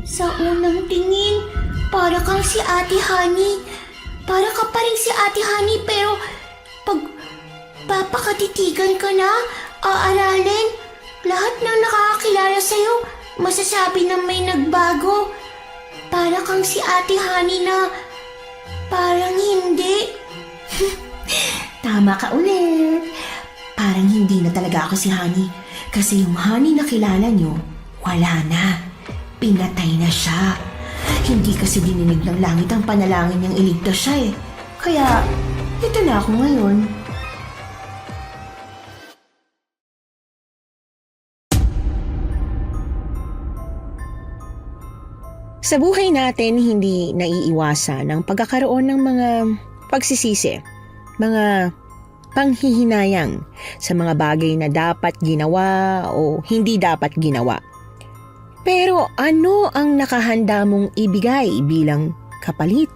Sa unang tingin, para kang si Ate Honey. Para ka pa rin si Ate Honey pero pag papakatitigan ka na, aaralin, lahat ng nakakakilala sa'yo, masasabi na may nagbago. Para kang si Ate Honey na parang hindi. Tama ka ulit. Parang hindi na talaga ako si Honey. Kasi yung Honey na kilala nyo, wala na. Pinatay na siya. Hindi kasi dininig ng langit ang panalangin niyang iligtas siya eh. Kaya, ito na ako ngayon. Sa buhay natin, hindi naiiwasan ang pagkakaroon ng mga pagsisisi, mga panghihinayang sa mga bagay na dapat ginawa o hindi dapat ginawa. Pero ano ang nakahanda mong ibigay bilang kapalit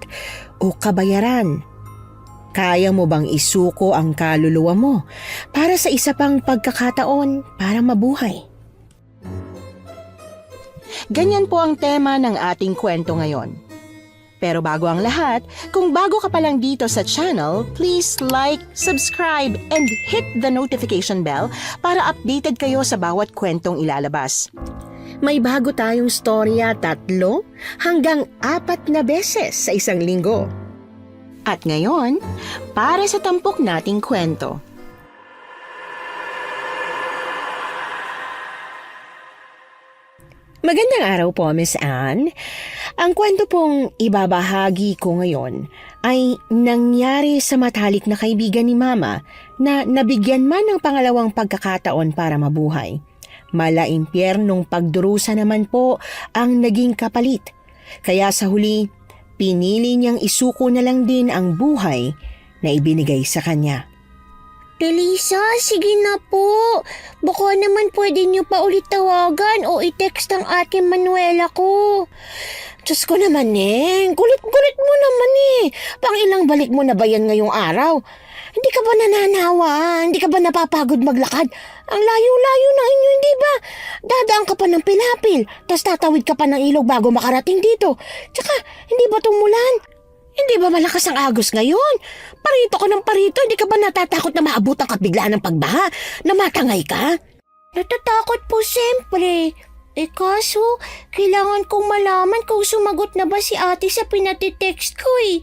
o kabayaran? Kaya mo bang isuko ang kaluluwa mo para sa isa pang pagkakataon para mabuhay? Ganyan po ang tema ng ating kwento ngayon. Pero bago ang lahat, kung bago ka pa lang dito sa channel, please like, subscribe, and hit the notification bell para updated kayo sa bawat kwentong ilalabas. May bago tayong storya 3 hanggang 4 na beses sa isang linggo. At ngayon, para sa tampok nating kwento. Magandang araw po, Miss Anne. Ang kwento pong ibabahagi ko ngayon ay nangyari sa matalik na kaibigan ni Mama na nabigyan man ng pangalawang pagkakataon para mabuhay. Malaimpyernong pagdurusa naman po ang naging kapalit. Kaya sa huli, pinili niyang isuko na lang din ang buhay na ibinigay sa kanya. Delisa, sige na po. Baka naman pwede niyo pa ulit tawagan o i-text ang Ate Manuela ko. Diyos ko naman, Neng. Kulit-kulit mo naman eh. Pangilang balik mo na ba yan ngayong araw? Hindi ka ba nananawa? Hindi ka ba napapagod maglakad? Ang layo-layo ng inyo, hindi ba? Dadaan ka pa ng pilapil, tas tatawid ka pa ng ilog bago makarating dito. Tsaka, hindi ba tumulan? Hindi ba malakas ang agos ngayon? Parito ka ng parito, hindi ka ba natatakot na maabutan ka bigla ng pagbaha? Na matangay ka? Natatakot po siyempre. Kaso, kailangan kong malaman kung sumagot na ba si ate sa pinatitext ko eh.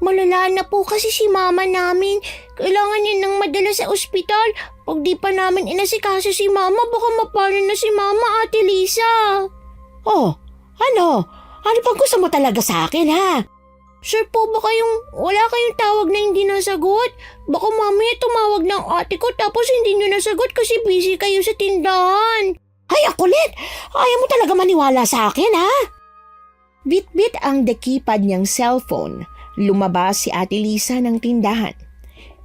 Malala na po kasi si mama namin. Kailangan niya nang madala sa ospital. Pag di pa namin inasikaso si mama, baka mapano na si mama, Ate Lisa. Oh, ano? Ano pang gusto mo talaga sa akin, ha? Sure po ba wala kayong tawag na hindi nasagot? Baka mamaya tumawag ng ate ko tapos hindi nyo nasagot kasi busy kayo sa tindahan. Ay, ang kulit! Ayaw mo talaga maniwala sa akin, ha? Bit-bit ang dekipad niyang cellphone. Lumabas si Ate Lisa ng tindahan.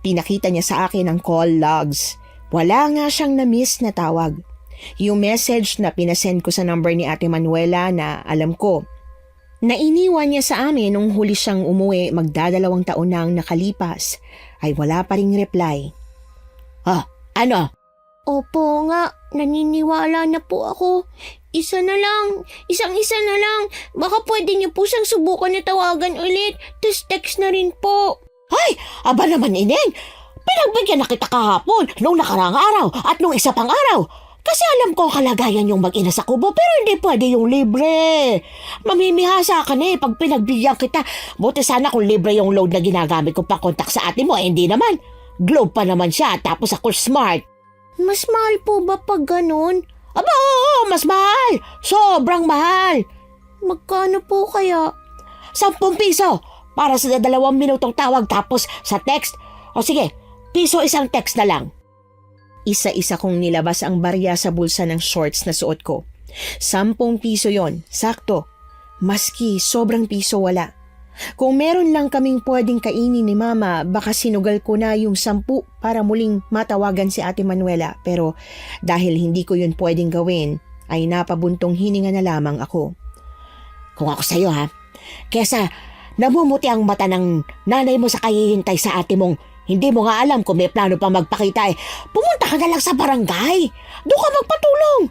Pinakita niya sa akin ang call logs. Wala nga siyang na-miss na tawag. Yung message na pinasend ko sa number ni Ate Manuela na alam ko, na iniwan niya sa amin nung huli siyang umuwi magdadalawang taon na ang nakalipas, ay wala pa ring reply. Ano? Opo nga, naniniwala na po ako. Isa na lang, isang-isa na lang. Baka pwede niyo po siyang subukan na tawagan ulit, tas text na rin po. Ay, aba naman, Ineng. Pinagbigyan na kita kahapon, nung nakaraang araw at nung isa pang araw. Kasi alam ko kalagayan yung mag-ina sa kubo pero hindi pwede yung libre. Mamimihasa ka na pag pinagbigyan kita. Buti sana kung libre yung load na ginagamit ko pa kontak sa ate mo, hindi naman. Globe pa naman siya tapos ako smart. Mas mahal po ba pag ganun? Aba oo, mas mahal. Sobrang mahal. Magkano po kaya? 10 piso para sa 2 minutong tawag tapos sa text. O sige, piso isang text na lang. Isa-isa kong nilabas ang barya sa bulsa ng shorts na suot ko. 10 piso yon, sakto. Maski sobrang piso wala. Kung meron lang kaming pwedeng kainin ni Mama, baka sinugal ko na yung 10 para muling matawagan si Ate Manuela. Pero dahil hindi ko yun pwedeng gawin, ay napabuntong hininga na lamang ako. Kung ako sa'yo ha, kesa namumuti ang mata ng nanay mo sa kahihintay sa ate mong hindi mo nga alam kung may plano pa magpakita pumunta ka na lang sa barangay. Doon ka magpatulong.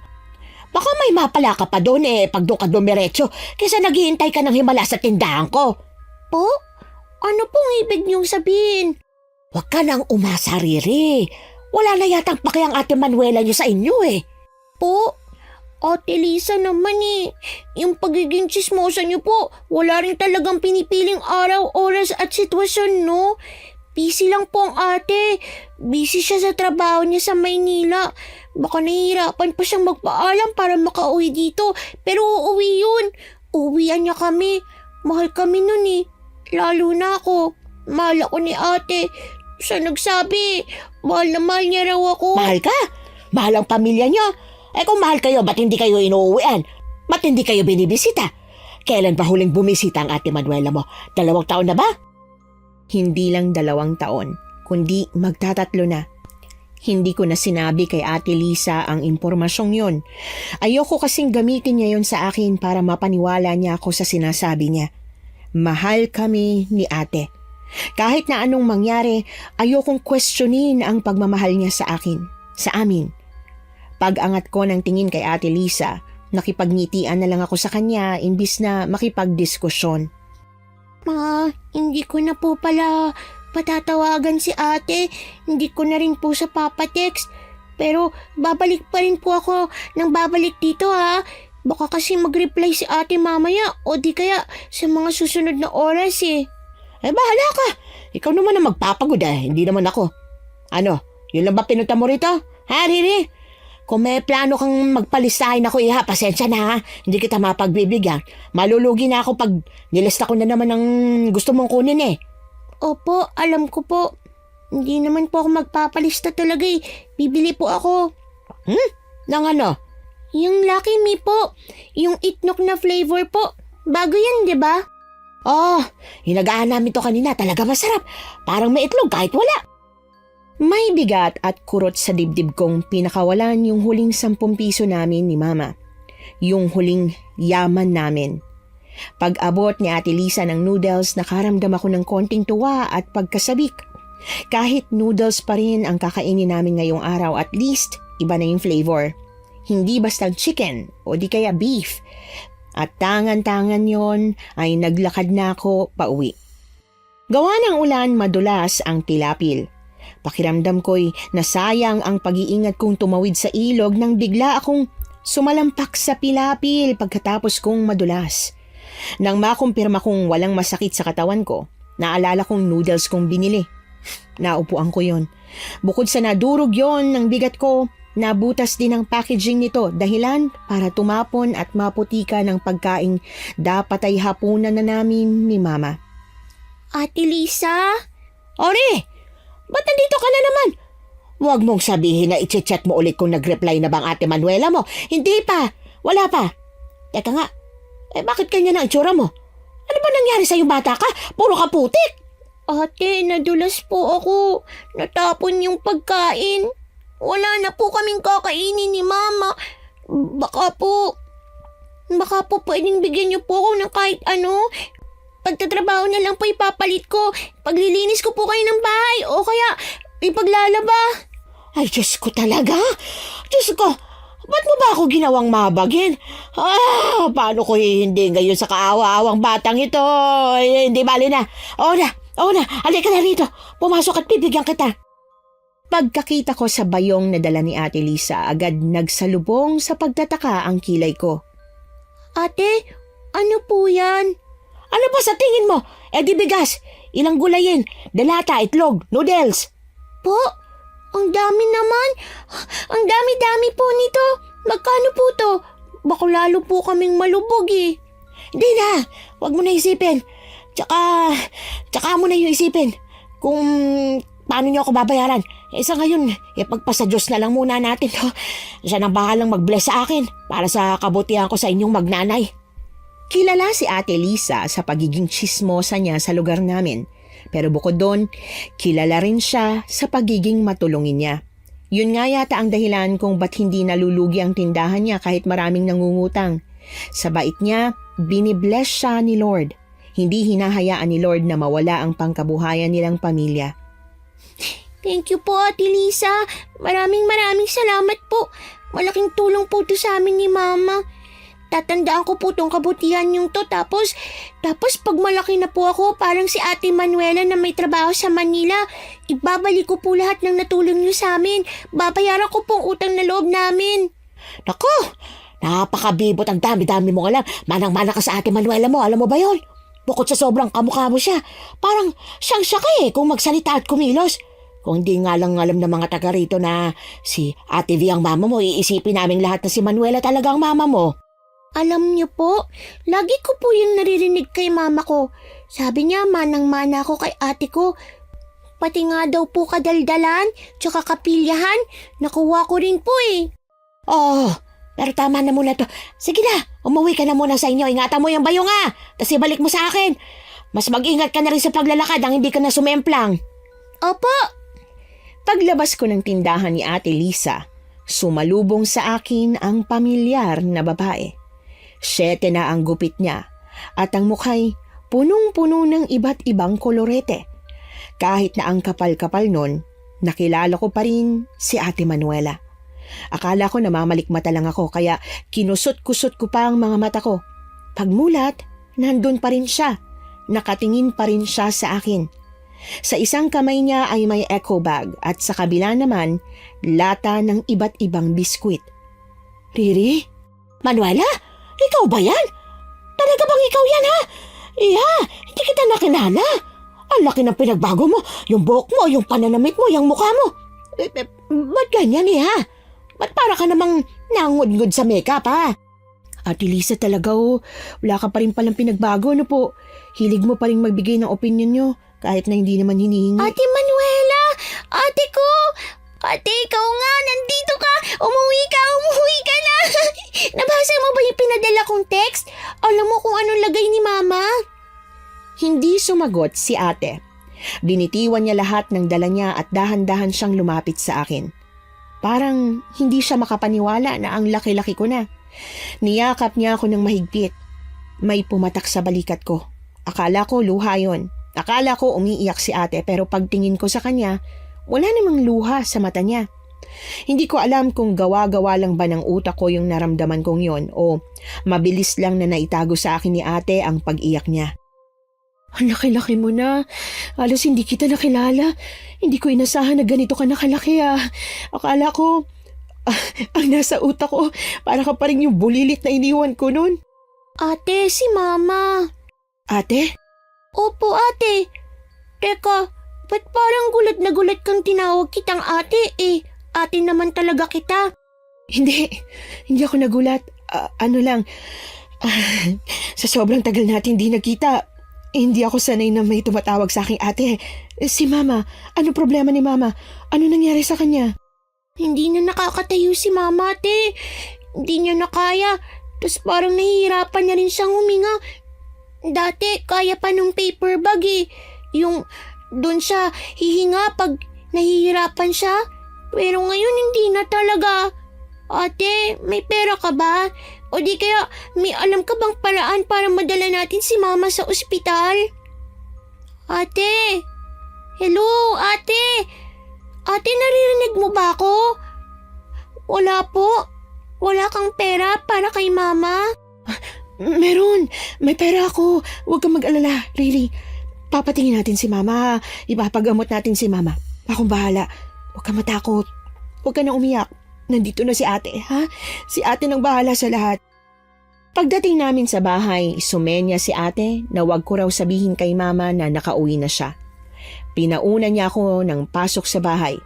Baka may mapala ka pa doon pag doon ka dumiretso kaysa naghihintay ka ng himala sa tindahan ko. Po? Ano pong ibig niyong sabihin? Huwag ka nang umasa, Riri. Wala na yatang paki ang Ate Manuela niyo sa inyo Po? Ate Lisa naman Yung pagiging chismosa niyo po, wala rin talagang pinipiling araw, oras at sitwasyon, no? Busy lang po ang ate. Busy siya sa trabaho niya sa Maynila. Baka nahihirapan pa siyang magpaalam para makauwi dito. Pero uuwi yun. Uuwian niya kami. Mahal kami nun Lalo na ako. Mahal ako ni ate. Siya nagsabi, mahal na mahal niya raw ako. Mahal ka? Mahal ang pamilya niyo? Kung mahal kayo, ba't hindi kayo inuuwian? Ba't hindi kayo binibisita? Kailan ba huling bumisita ang Ate Manuela mo? 2 taon na ba? Hindi lang 2 taon, kundi magtatatlo na. Hindi ko na sinabi kay Ate Lisa ang impormasyong yon. Ayoko kasing gamitin niya yon sa akin para mapaniwala niya ako sa sinasabi niya. Mahal kami ni ate. Kahit na anong mangyari, ayokong questionin ang pagmamahal niya sa akin, sa amin. Pag-angat ko ng tingin kay Ate Lisa, nakipagngitian na lang ako sa kanya imbis na makipagdiskusyon. Ma, hindi ko na po pala patatawagan si ate. Hindi ko na rin po sa papatext. Pero babalik pa rin po ako nang babalik dito ha. Baka kasi mag-reply si ate mamaya o di kaya sa mga susunod na oras Bahala ka. Ikaw naman ang magpapagod hindi naman ako. Ano, yun lang ba pinunta mo rito? Ha, Riri? Kung may plano kang magpalistahin ako pasensya na ha. Hindi kita mapagbibigyan. Malulugi na ako pag nilista ko na naman ang gusto mong kunin Opo, alam ko po. Hindi naman po ako magpapalista talaga Bibili po ako. Nang ano? Yung Lucky Me po. Yung itnok na flavor po. Bago yan, di ba? Hinagaan namin to kanina. Talaga masarap. Parang may itlog kahit wala. May bigat at kurot sa dibdib kong pinakawalan yung huling 10 piso namin ni Mama. Yung huling yaman namin. Pag-abot ni Ate Lisa ng noodles, nakaramdam ako ng konting tuwa at pagkasabik. Kahit noodles pa rin ang kakainin namin ngayong araw, at least iba na yung flavor. Hindi basta chicken o di kaya beef. At tangan-tangan yon ay naglakad na ako pauwi. Gawa ng ulan, madulas ang tilapil. Pakiramdam ko'y nasayang ang pag-iingat kong tumawid sa ilog nang bigla akong sumalampak sa pilapil pagkatapos kong madulas. Nang makumpirma kong walang masakit sa katawan ko, naalala kong noodles kong binili. Naupuan ko yon. Bukod sa nadurog yon ng bigat ko, nabutas din ang packaging nito, dahilan para tumapon at maputika ng pagkaing dapat ay hapunan na namin ni Mama. Ate Lisa? Ori! Ba't nandito ka na naman? Huwag mong sabihin na i-check mo ulit kung nag-reply na bang Ate Manuela mo. Hindi pa. Wala pa. Teka nga. Bakit kanya na itsura mo? Ano ba nangyari sa'yo, bata ka? Puro ka putik. Ate, nadulas po ako. Natapon yung pagkain. Wala na po kaming kakainin ni Mama. Baka po pwedeng bigyan niyo po ako ng kahit ano. Pagtatrabaho na lang po ipapalit ko. Paglilinis ko po kayo ng bahay o kaya ipaglalaba. Ay, Diyos ko talaga. Diyos ko, ba't mo ba ako ginawang mabagin? Paano ko hindi ngayon sa kaawa-awang batang ito? Hindi bali na. Oo na, halika na rito. Pumasok at bibigyan kita. Pagkakita ko sa bayong na dala ni Ate Lisa, agad nagsalubong sa pagtataka ang kilay ko. Ate, ano po yan? Ano ba sa tingin mo? Di bigas. Ilang gulayin, delata, itlog, noodles. Po, ang dami naman. Ang dami-dami po nito. Magkano po to? Baka lalo po kaming malubog Hindi na, wag mo na isipin. Tsaka mo na yung isipin kung paano niyo ako babayaran. Sa ngayon, ipagpasa Diyos na lang muna natin to. Siya nang bahalang mag-bless sa akin para sa kabutihan ko sa inyong magnanay. Kilala si Ate Lisa sa pagiging tsismosa niya sa lugar namin. Pero bukod doon, kilala rin siya sa pagiging matulungin niya. Yun nga yata ang dahilan kung ba't hindi nalulugi ang tindahan niya kahit maraming nangungutang. Sa bait niya, binibless siya ni Lord. Hindi hinahayaan ni Lord na mawala ang pangkabuhayan nilang pamilya. Thank you po, Ate Lisa. Maraming salamat po. Malaking tulong po to sa amin ni Mama. Tatandaan ko po tong kabutihan yung to. Tapos pag malaki na po ako, parang si Ate Manuela na may trabaho sa Manila, ibabalik ko po lahat ng natulong niyo sa amin. Babayaran ko pong utang na loob namin. Naku, napakabibot, ang dami-dami mo alam. Manang-mana ka sa Ate Manuela mo, alam mo ba yon? Bukod sa sobrang kamukha mo siya, parang siyang siya ka kung magsalita at kumilos. Kung hindi nga lang alam ng mga taga rito na si Ate V ang mama mo, iisipin namin lahat na si Manuela talaga ang mama mo. Alam niyo po, lagi ko po yung naririnig kay Mama ko. Sabi niya, manang-mana ako kay ate ko. Pati nga daw po kadaldalan, tsaka kapilyahan, nakuha ko rin po eh. Oh, pero tama na muna to. Sige na, umuwi ka na muna sa inyo. Ingatan mo yung bayong tapos ibalik mo sa akin. Mas mag-ingat ka na rin sa paglalakad ang hindi ka na sumemplang. Opo. Paglabas ko ng tindahan ni Ate Lisa, sumalubong sa akin ang pamilyar na babae. 7 na ang gupit niya at ang mukha'y punong-puno ng iba't ibang kolorete. Kahit na ang kapal-kapal nun, nakilala ko pa rin si Ate Manuela. Akala ko namamalikmata lang ako kaya kinusot-kusot ko pa ang mga mata ko. Pagmulat, nandun pa rin siya. Nakatingin pa rin siya sa akin. Sa isang kamay niya ay may eco bag at sa kabila naman, lata ng iba't ibang biskwit. Riri? Manuela? Ikaw ba yan? Talaga bang ikaw yan Iha, hindi kita nakilala. Ang laki ng pinagbago mo. Yung buhok mo, yung pananamit mo, yung mukha mo. Ba't ganyan Iha? Ba't para ka namang nangud-ngud sa makeup Ate Lisa talaga wala ka pa rin palang pinagbago po. Hilig mo pa rin magbigay ng opinion nyo kahit na hindi naman hinihingi. Ate Manuela! Ate ko! Ate, ikaw nga! Nandito ka! Umuwi ka na! Nabasa mo ba yung pinadala kong text? Alam mo kung anong lagay ni Mama? Hindi sumagot si ate. Binitiwan niya lahat ng dala niya at dahan-dahan siyang lumapit sa akin. Parang hindi siya makapaniwala na ang laki-laki ko na. Niyakap niya ako ng mahigpit. May pumatak sa balikat ko. Akala ko luha yon. Akala ko umiiyak si ate pero pagtingin ko sa kanya, wala namang luha sa mata niya. Hindi ko alam kung gawa-gawa lang ba ng utak ko yung naramdaman kong yon o mabilis lang na naitago sa akin ni ate ang pag-iyak niya. Ang laki-laki mo na. Halos hindi kita nakilala. Hindi ko inasahan na ganito ka nakalaki Akala ko, ang nasa utak ko, para ka pa rin yung bulilit na iniwan ko nun. Ate, si Mama. Ate? Opo, ate. Teka, ba't parang gulat na gulat kang tinawag kitang ate Ate naman talaga kita. Hindi ako nagulat. Sa sobrang tagal natin di nagkita, hindi ako sanay na may tumatawag sa aking ate. Si Mama, ano problema ni Mama? Ano nangyari sa kanya? Hindi na nakakatayo si Mama, ate. Hindi niya na kaya. Tapos parang nahihirapan na rin siyang huminga. Dati, kaya pa nung paper bag Yung doon siya hihinga pag nahihirapan siya. Pero ngayon hindi na talaga. Ate, may pera ka ba? O di kaya may alam ka bang paraan para madala natin si Mama sa ospital? Ate! Hello, ate! Ate, naririnig mo ba ako? Wala po. Wala kang pera para kay Mama? Meron. May pera ako. Huwag kang mag-alala, really. Papatingin natin si Mama. Ipapagamot natin si Mama. Akong bahala. Huwag kang matakot. Huwag ka na umiyak. Nandito na si ate, Si ate nang bahala sa lahat. Pagdating namin sa bahay, sumenya si ate na wag ko raw sabihin kay Mama na nakauwi na siya. Pinauna niya ako ng pasok sa bahay.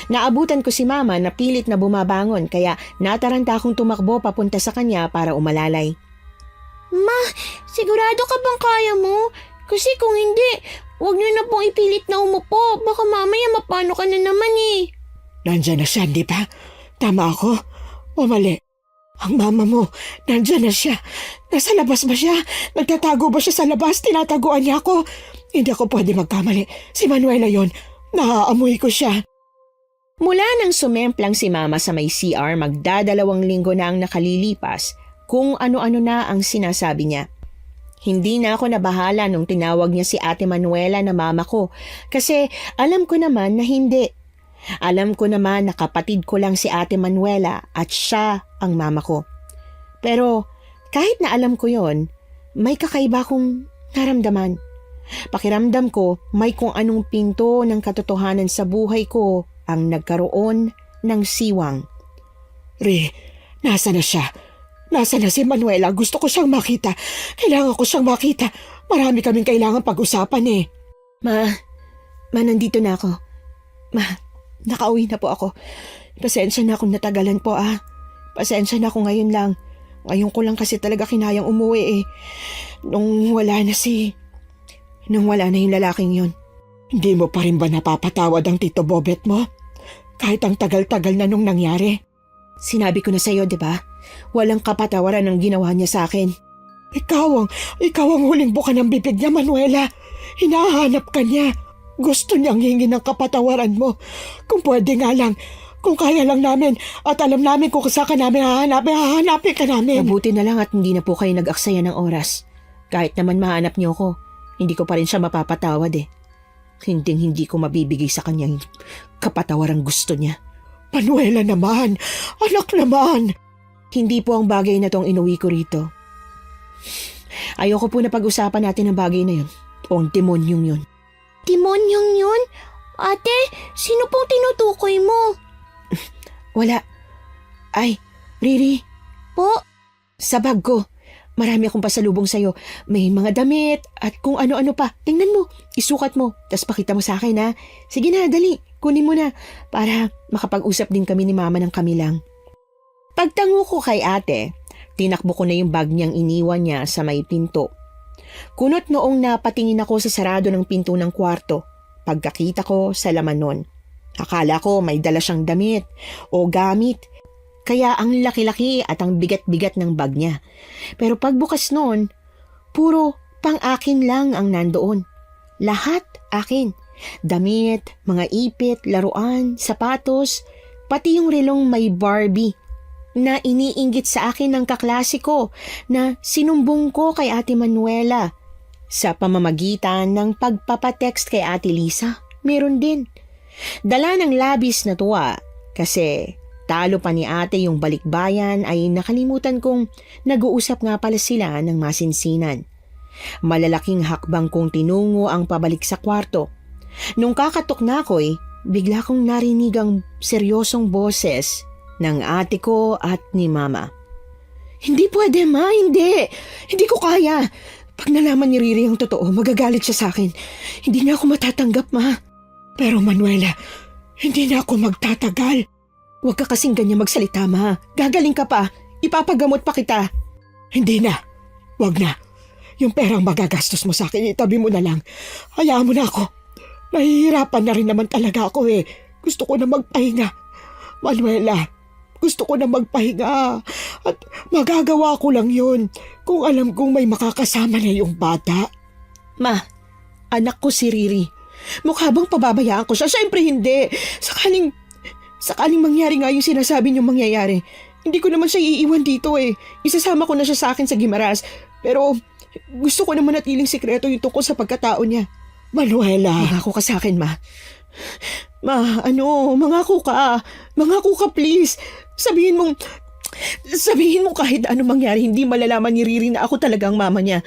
Naabutan ko si Mama na pilit na bumabangon kaya nataranta akong tumakbo papunta sa kanya para umalalay. Ma, sigurado ka bang kaya mo? Kasi kung hindi, huwag niyo na pong ipilit na umupo. Baka mamaya mapano ka na naman Nandyan na siya, di ba? Tama ako o mali? Ang mama mo, nandyan na siya. Nasa labas ba siya? Nagtatago ba siya sa labas? Tinataguan niya ako. Hindi ako pwede magkamali. Si Manuela yon. Naaamoy ko siya. Mula nang sumemplang si Mama sa may CR, magdadalawang linggo na ang nakalilipas kung ano-ano na ang sinasabi niya. Hindi na ako nabahala nung tinawag niya si Ate Manuela na mama ko kasi alam ko naman na hindi. Alam ko naman na kapatid ko lang si Ate Manuela at siya ang mama ko. Pero kahit na alam ko yon, may kakaiba kong naramdaman. Pakiramdam ko may kung anong pinto ng katotohanan sa buhay ko ang nagkaroon ng siwang. Ri, nasa na siya? Nasa na si Manuela? Gusto ko siyang makita. Kailangan ko siyang makita. Marami kaming kailangan pag-usapan eh. Ma, nandito na ako. Ma, nakauwi na po ako. Pasensya na kung natagalan po Pasensya na ako ngayon lang. Ngayon ko lang kasi talaga kinayang umuwi eh. Nung wala na yung lalaking yun. Hindi mo pa rin ba napapatawad ang Tito Bobet mo? Kahit ang tagal-tagal na nung nangyari. Sinabi ko na sa'yo, di ba? Walang kapatawaran ang ginawa niya sa akin. Ikaw ang huling buka ng bibig niya, Manuela. Hinahanap ka niya. Gusto niyang hingin ng kapatawaran mo. Kung pwede nga lang, kung kaya lang namin at alam namin kung saan ka namin hahanapin ka namin. Mabuti na lang at hindi na po kayo nag-aksaya ng oras. Kahit naman mahanap niyo ko, hindi ko pa rin siya mapapatawad eh. Hindi ko mabibigay sa kanya yung kapatawarang gusto niya. Manuela naman, anak naman. Hindi po ang bagay na tong inuwi ko rito. Ayoko po na pag-usapan natin ang bagay na yun o ang demonyong yun. Demonyong yun? Ate, sino pong tinutukoy mo? Wala. Ay, Riri. Po? Sa bag ko. Marami akong pasalubong sa'yo. May mga damit at kung ano-ano pa. Tingnan mo, isukat mo, tas pakita mo sa akin ha. Sige na, dali, kunin mo na para makapag-usap din kami ni Mama ng kami lang. Pagtango ko kay ate, tinakbo ko na yung bag niyang iniwan niya sa may pinto. Kunot noong napatingin ako sa sarado ng pinto ng kwarto, pagkakita ko sa laman nun. Akala ko may dala siyang damit o gamit. Kaya ang laki-laki at ang bigat-bigat ng bag niya. Pero pagbukas noon, puro pang-akin lang ang nandoon. Lahat akin. Damit, mga ipit, laruan, sapatos, pati yung relong may Barbie na iniinggit sa akin ng kaklase ko na sinumbong ko kay Ate Manuela. Sa pamamagitan ng pagpapatext kay Ate Lisa, meron din. Dala ng labis na tuwa kasi talo pa ni ate yung balikbayan ay nakalimutan kong nag-uusap nga pala sila ng masinsinan. Malalaking hakbang kong tinungo ang pabalik sa kwarto. Nung kakatok na ako'y bigla kong narinig ang seryosong boses ng ate ko at ni Mama. Hindi pwede, Ma, hindi. Hindi ko kaya. Pag nalaman ni Riri ang totoo, magagalit siya sa akin. Hindi na ako matatanggap, Ma. Pero Manuela, hindi na ako magtatagal. Huwag ka kasing ganyan magsalita, Ma. Gagaling ka pa. Ipapagamot pa kita. Hindi na. Huwag na. Yung perang magagastos mo sa akin, itabi mo na lang. Hayaan mo na ako. Nahihirapan na rin naman talaga ako eh. Gusto ko na magpahinga. Manuela, gusto ko na magpahinga. At magagawa ko lang yun kung alam kong may makakasama na yung bata. Ma, anak ko si Riri. Mukha bang pababayaan ko siya? Siyempre hindi. Sakaling mangyari nga yung sinasabi niyong mangyayari. Hindi ko naman siya iiwan dito eh. Isasama ko na siya sa akin sa Guimaras. Pero gusto ko na manatiling sikreto yung tungkol sa pagkatao niya. Manuela. Mangako ka sa akin, Ma. Ma, mangako ka. Mangako ka please. Sabihin mo kahit ano mangyari, hindi malalaman ni Riri na ako talagang mama niya.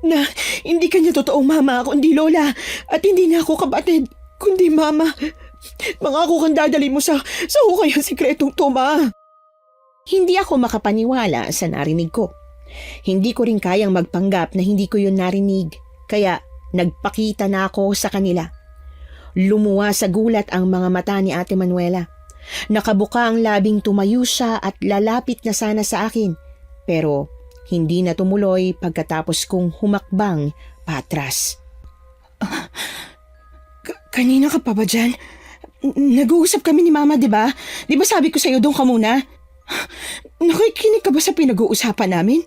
Na hindi kanya totoong mama, kundi lola. At hindi niya ako kapatid, kundi mama. Mangako kang dadali mo sa hukay ang sikretong to, Ma. Hindi ako makapaniwala sa narinig ko. Hindi ko rin kayang magpanggap na hindi ko yun narinig. Kaya nagpakita na ako sa kanila. Lumuwa sa gulat ang mga mata ni Ate Manuela. Nakabuka ang labing tumayo siya at lalapit na sana sa akin. Pero hindi na tumuloy pagkatapos kong humakbang patras. Kanina ka pa ba dyan? Nag-uusap kami ni Mama, di ba? Di ba sabi ko sa'yo doon ka muna? Nakikinig ka ba sa pinag-uusapan namin?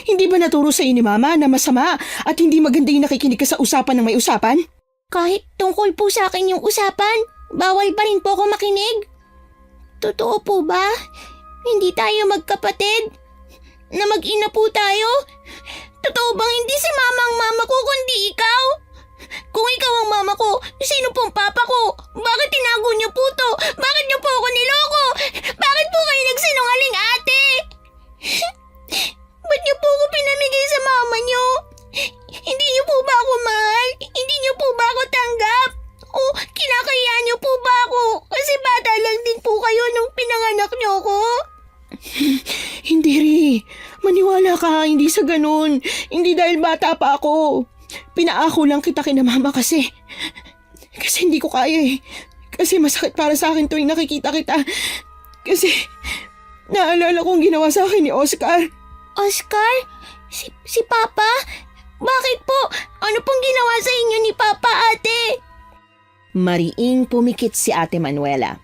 Hindi ba naturo sa'yo ni Mama na masama at hindi maganda yung nakikinig ka sa usapan ng may usapan? Kahit tungkol po sa akin yung usapan, bawal pa rin po ako makinig. Totoo po ba? Hindi tayo magkapatid? Na mag-ina po tayo? Totoo bang hindi si Mama ang mama ko kundi ikaw? Kung ikaw ang mama ko, sino pong papa ko? Bakit tinago niyo po to? Bakit niyo po ako niloko? Bakit po kayo nagsinungaling, ate? Ba't niyo po ako pinamigay sa mama niyo? Hindi niyo po ba ako mahal? Hindi niyo po ba ako tanggap? O kinakaya niyo po ba ako? Kasi bata lang din po kayo nung pinanganak niyo ako. Hindi, Ri. Maniwala ka, hindi sa ganun. Hindi dahil bata pa ako. Pinaako lang kita kina mama kasi hindi ko kaya eh. Kasi masakit para sa akin tuwing nakikita kita. Kasi naalala kong ginawa sa akin ni Oscar. Oscar? Si Papa? Bakit po? Ano pong ginawa sa inyo ni Papa, ate? Mariing pumikit si Ate Manuela.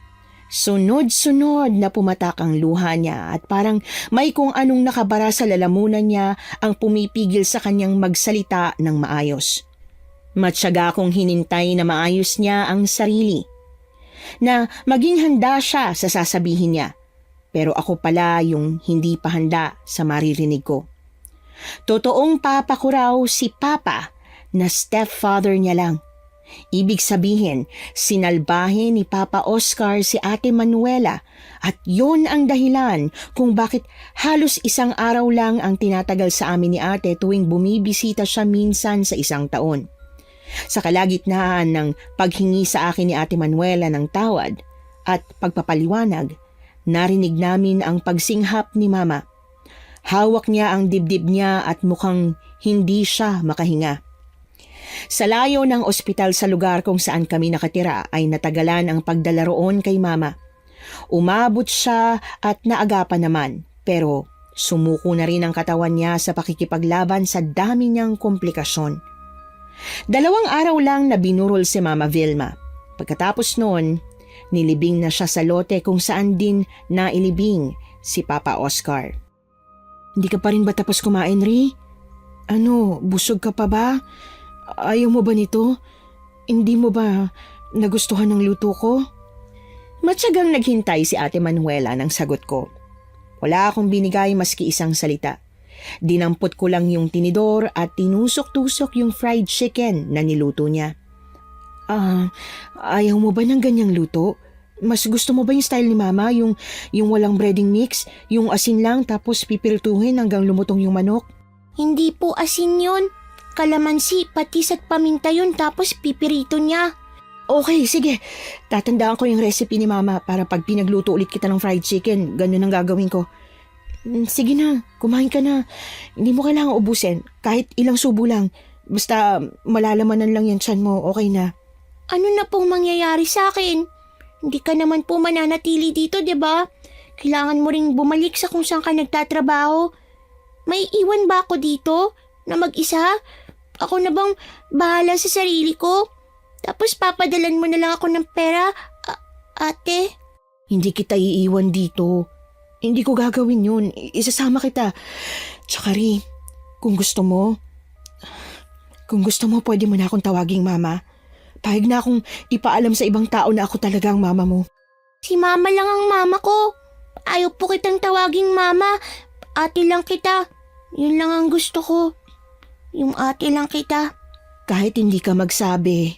Sunod-sunod na pumatak ang luha niya at parang may kung anong nakabara sa lalamunan niya ang pumipigil sa kanyang magsalita ng maayos. Matyaga kong hinintay na maayos niya ang sarili. Na maging handa siya sa sasabihin niya. Pero ako pala yung hindi pa handa sa maririnig ko. Totoong papa ko raw si Papa na stepfather niya lang. Ibig sabihin, sinalbahe ni Papa Oscar si Ate Manuela at yon ang dahilan kung bakit halos isang araw lang ang tinatagal sa amin ni ate tuwing bumibisita siya minsan sa isang taon. Sa kalagitnaan ng paghingi sa akin ni Ate Manuela ng tawad at pagpapaliwanag, narinig namin ang pagsinghap ni Mama. Hawak niya ang dibdib niya at mukhang hindi siya makahinga. Sa layo ng ospital sa lugar kung saan kami nakatira ay natagalan ang pagdala roon kay Mama. Umabot siya at naagapan naman pero sumuko na rin ang katawan niya sa pakikipaglaban sa dami niyang komplikasyon. 2 araw lang na binurol si Mama Vilma. Pagkatapos noon, nilibing na siya sa lote kung saan din nailibing si Papa Oscar. Hindi ka pa rin ba tapos kumain, Ri? Ano, busog ka pa ba? Ayaw mo ba nito? Hindi mo ba nagustuhan ng luto ko? Matyagang naghintay si Ate Manuela ng sagot ko. Wala akong binigay maski isang salita. Dinampot ko lang yung tinidor at tinusok-tusok yung fried chicken na niluto niya. Ayaw mo ba ng ganyang luto? Mas gusto mo ba yung style ni Mama, yung walang breading mix, yung asin lang tapos pipirituhin hanggang lumutong yung manok? Hindi po asin yun. Kalamansi, patis at paminta yun tapos pipirito niya. Okay, sige. Tatandaan ko yung recipe ni Mama para pag pinagluto ulit kita ng fried chicken, ganun ang gagawin ko. Sige na, kumain ka na. Hindi mo kailangang ubusin, kahit ilang subo lang. Basta malalamanan lang yung tiyan mo, okay na. Ano na pong mangyayari sa akin? Hindi ka naman po mananatili dito, di ba? Kailangan mo ring bumalik sa kung saan ka nagtatrabaho. May iwan ba ako dito na mag-isa? Ako na bang bahala sa sarili ko? Tapos papadalan mo na lang ako ng pera, ate? Hindi kita iiwan dito. Hindi ko gagawin yun. Isasama kita. Tsaka rin, kung gusto mo, pwede mo na akong tawaging Mama. Pahig na akong ipaalam sa ibang tao na ako talaga ang mama mo. Si Mama lang ang mama ko. Ayaw po kitang tawaging Mama. Ate lang kita. Yun lang ang gusto ko. Yung ate lang kita. Kahit hindi ka magsabi,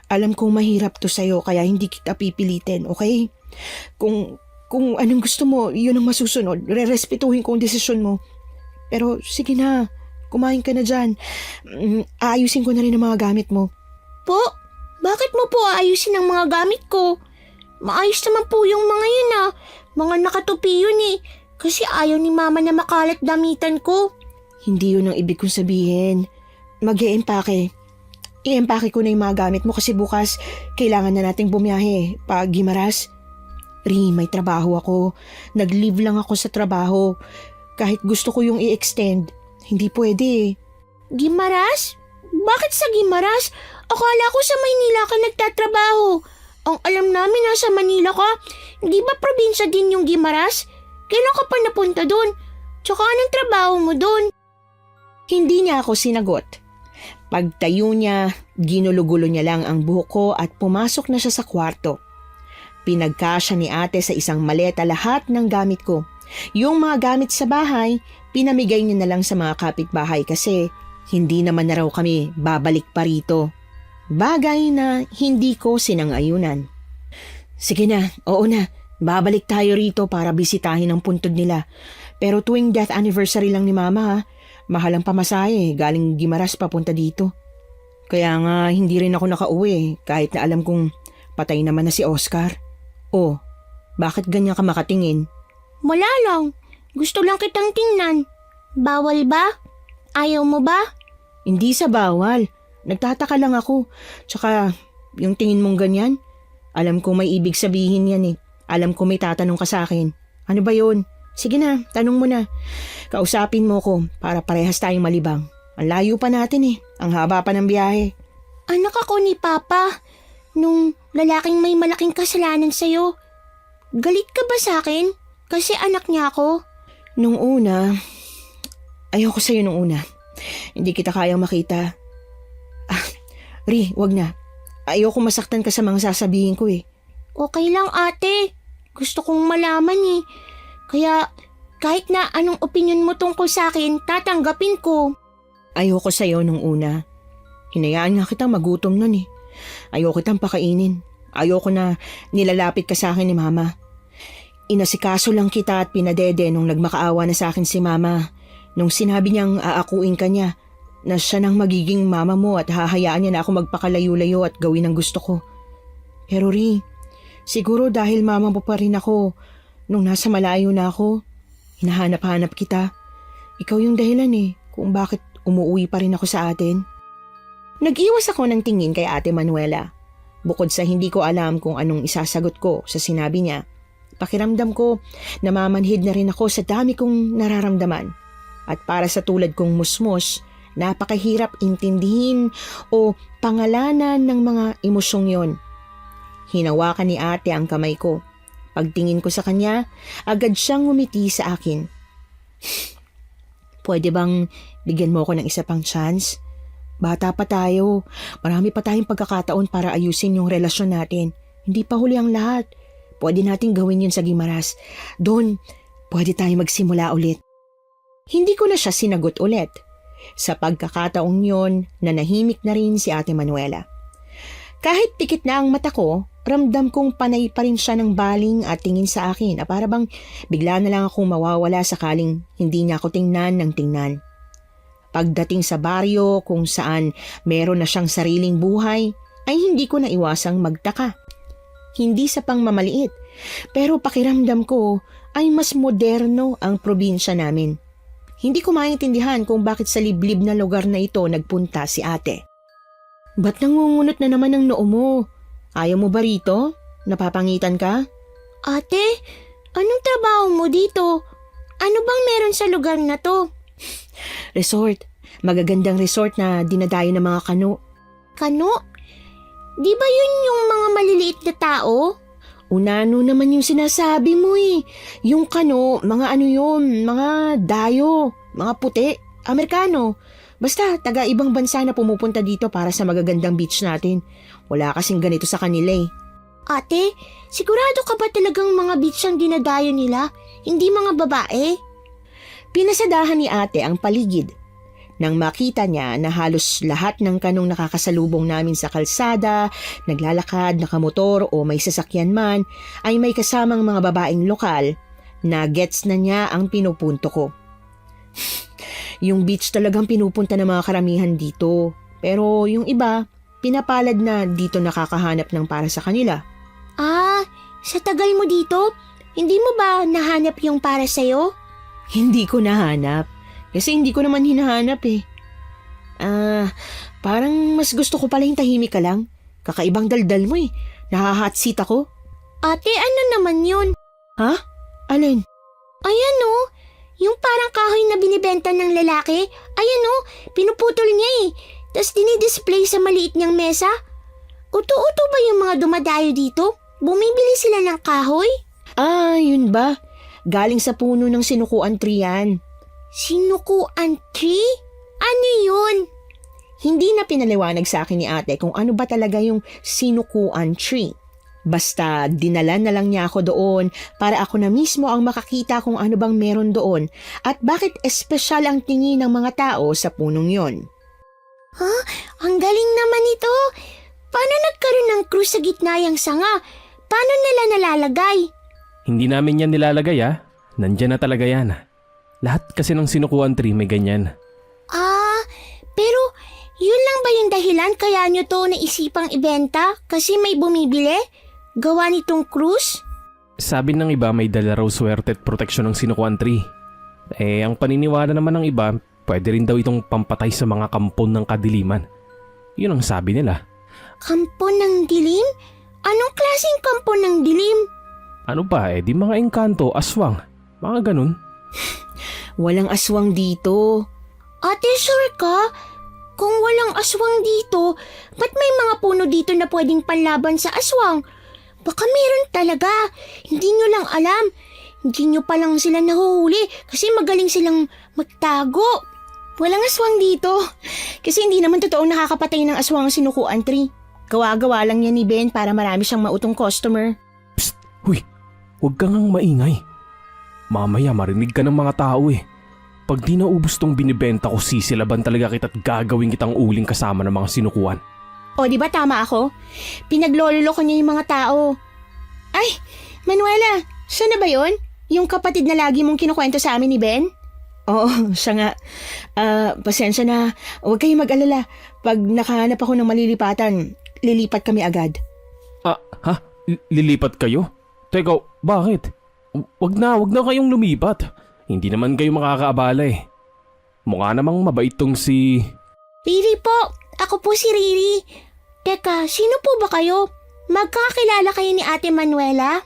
alam kong mahirap to sa'yo kaya hindi kita pipilitin, okay? Kung anong gusto mo, yun ang masusunod. Rerespetuhin ko ang desisyon mo. Pero sige na, kumain ka na dyan. Aayusin ko na rin ang mga gamit mo. Po? Bakit mo po aayusin ang mga gamit ko? Maayos naman po yung mga yun Mga nakatupi yun Kasi ayaw ni Mama na makalat damitan ko. Hindi yun ang ibig kong sabihin. Mag-e-empake. I-empake ko na yung mga gamit mo kasi bukas kailangan na nating bumiyahe pag Gimaras. Ri, may trabaho ako. Nag-leave lang ako sa trabaho. Kahit gusto ko yung i-extend, hindi pwede. Gimaras? Bakit sa Gimaras? Akala ko sa Maynila ka nagtatrabaho. Ang alam namin nasa Manila ka. Hindi ba probinsya din yung Gimaras? Kailan ka pa napunta doon? Tsaka anong trabaho mo doon? Hindi niya ako sinagot. Pagtayo niya, ginulugulo niya lang ang buhok ko at pumasok na siya sa kwarto. Pinagkasya ni ate sa isang maleta lahat ng gamit ko. Yung mga gamit sa bahay, pinamigay niya na lang sa mga kapitbahay kasi hindi naman na raw kami babalik pa rito. Bagay na hindi ko sinangayunan. Sige na, oo na. Babalik tayo rito para bisitahin ang puntod nila. Pero tuwing death anniversary lang ni Mama ha. Mahal ang pamasahe galing Gimaras papunta dito. Kaya nga hindi rin ako nakauwi kahit na alam kong patay naman na si Oscar. Oh, bakit ganyan ka makatingin? Wala lang. Gusto lang kitang tingnan. Bawal ba? Ayaw mo ba? Hindi sa bawal. Nagtataka lang ako. Tsaka yung tingin mong ganyan, alam ko may ibig sabihin yan eh. Alam ko may tatanong ka sa akin. Ano ba yun? Sige na, tanong mo na. Kausapin mo ko para parehas tayong malibang. Ang layo pa natin eh. Ang haba pa ng biyahe. Anak ako ni Papa. Nung lalaking may malaking kasalanan sa'yo. Galit ka ba sa akin? Kasi anak niya ako. Nung una, ayoko sa'yo nung una. Hindi kita kayang makita. Ri, wag na. Ayoko masaktan ka sa mga sasabihin ko eh. Okay lang ate. Gusto kong malaman eh. Kaya kahit na anong opinion mo tungkol sa akin, tatanggapin ko. Ayoko sa'yo nung una. Hinayaan nga kitang magutom nun eh. Ayoko kitang pakainin. Ayoko na nilalapit ka sa akin ni Mama. Inasikaso lang kita at pinadede nung nagmakaawa na sa akin si Mama. Nung sinabi niyang aakuin ka niya, na siya nang magiging mama mo at hahayaan niya na ako magpakalayo-layo at gawin ang gusto ko. Pero Ri, siguro dahil mama mo pa rin ako, nung nasa malayo na ako, hinahanap-hanap kita. Ikaw yung dahilan eh, kung bakit umuwi pa rin ako sa atin. Nag-iwas ako ng tingin kay Ate Manuela. Bukod sa hindi ko alam kung anong isasagot ko sa sinabi niya, pakiramdam ko namamanhid na rin ako sa dami kong nararamdaman. At para sa tulad kong musmos, napakahirap intindihin o pangalanan ng mga emosyong yon. Hinawakan ni ate ang kamay ko. Pagtingin ko sa kanya, agad siyang ngumiti sa akin. Pwede bang bigyan mo ako ng isa pang chance? Bata pa tayo. Marami pa tayong pagkakataon para ayusin yung relasyon natin. Hindi pa huli ang lahat. Pwede nating gawin yun sa Gimaras. Doon, pwede tayong magsimula ulit. Hindi ko na siya sinagot ulit. Sa pagkakataong yon, nanahimik na rin si Ate Manuela. Kahit pikit na ang mata ko, ramdam kong panay pa rin siya ng baling at tingin sa akin na para bang bigla na lang akong mawawala sakaling hindi niya ako tingnan ng tingnan. Pagdating sa baryo kung saan meron na siyang sariling buhay, ay hindi ko na iwasang magtaka. Hindi sa pangmamaliit, pero pakiramdam ko ay mas moderno ang probinsya namin. Hindi ko maintindihan kung bakit sa liblib na lugar na ito nagpunta si ate. Ba't nangungunot na naman ang noo mo? Ayaw mo ba rito? Napapangitan ka? Ate, anong trabaho mo dito? Ano bang meron sa lugar na to? Resort. Magagandang resort na dinadayo ng mga kano. Kano? Di ba yun yung mga maliliit na tao? Unano naman yung sinasabi mo eh. Yung kano, mga ano yun, mga dayo, mga puti, Amerikano. Basta taga ibang bansa na pumupunta dito para sa magagandang beach natin. Wala kasing ganito sa kanila eh. Ate, sigurado ka ba talagang mga beach ang dinadayo nila? Hindi mga babae? Pinasadahan ni ate ang paligid. Nang makita niya na halos lahat ng kanong nakakasalubong namin sa kalsada, naglalakad, nakamotor o may sasakyan man, ay may kasamang mga babaeng lokal na gets na niya ang pinupunto ko. Yung beach talagang pinupunta ng mga karamihan dito. Pero yung iba, pinapalad na dito nakakahanap ng para sa kanila. Ah, sa tagal mo dito, hindi mo ba nahanap yung para sa'yo? Hindi ko nahanap. Kasi hindi ko naman hinahanap eh. Parang mas gusto ko pala yung tahimik ka lang. Kakaibang daldal mo eh. Nahahatsit ako. Ate, ano naman yun? Ha? Alin? Ayan o, yung parang kahoy na binibenta ng lalaki. Ayan o, pinuputol niya eh. Tapos dinidisplay sa maliit niyang mesa. Uto-uto ba yung mga dumadayo dito? Bumibili sila ng kahoy? Yun ba? Galing sa puno ng sinukuan tree yan. Sinukuan tree? Ano yun? Hindi na pinaliwanag sa akin ni ate kung ano ba talaga yung sinukuan tree. Basta dinala na lang niya ako doon para ako na mismo ang makakita kung ano bang meron doon at bakit espesyal ang tingin ng mga tao sa punong yon. Ang galing naman ito. paano nagkaroon ng krus sa gitna yung sanga? Paano nila nalalagay? Hindi namin yan nilalagay Nandyan na talaga yan. Lahat kasi ng sinukuan tree may ganyan. Pero yun lang ba yung dahilan kaya nyo to naisipang ibenta? Kasi may bumibili? Gawa nitong krus? Sabi ng iba may dala raw swerte at proteksyon ng sinukuan tree. Ang paniniwala naman ng iba, pwede rin daw itong pampatay sa mga kampon ng kadiliman. Yun ang sabi nila. Kampon ng dilim? Anong klaseng kampon ng dilim? Ano pa di mga engkanto, aswang, mga ganun. Walang aswang dito. Ate, sure ka? Kung walang aswang dito, ba't may mga puno dito na pwedeng panlaban sa aswang? Baka meron talaga. Hindi nyo lang alam. Hindi nyo pa lang sila nahuhuli kasi magaling silang magtago. Walang aswang dito. Kasi hindi naman totoong nakakapatay ng aswang ang sinukuan tree. Gawa-gawa lang yan ni Ben para marami siyang mautong customer. Psst! Huy! Huwag kang maingay. Mamaya marinig ka ng mga tao Pag di naubos tong binibenta ko, sisilaban talaga kita't gagawin kitang uling kasama ng mga sinukuan. O di ba tama ako? Pinaglololo ko niya yung mga tao. Ay, Manuela, siya na ba yun? Yung kapatid na lagi mong kinukwento sa amin ni Ben? Oo, siya nga. Pasensya na. Huwag kayong mag-alala. Pag nakahanap ako ng malilipatan, lilipat kami agad. Lilipat kayo? Teka, bakit? Wag na kayong lumipat. Hindi naman kayo makakaabala Mukha namang mabait tong si... Riri po. Ako po si Riri. Teka, sino po ba kayo? Magkakilala kayo ni Ate Manuela?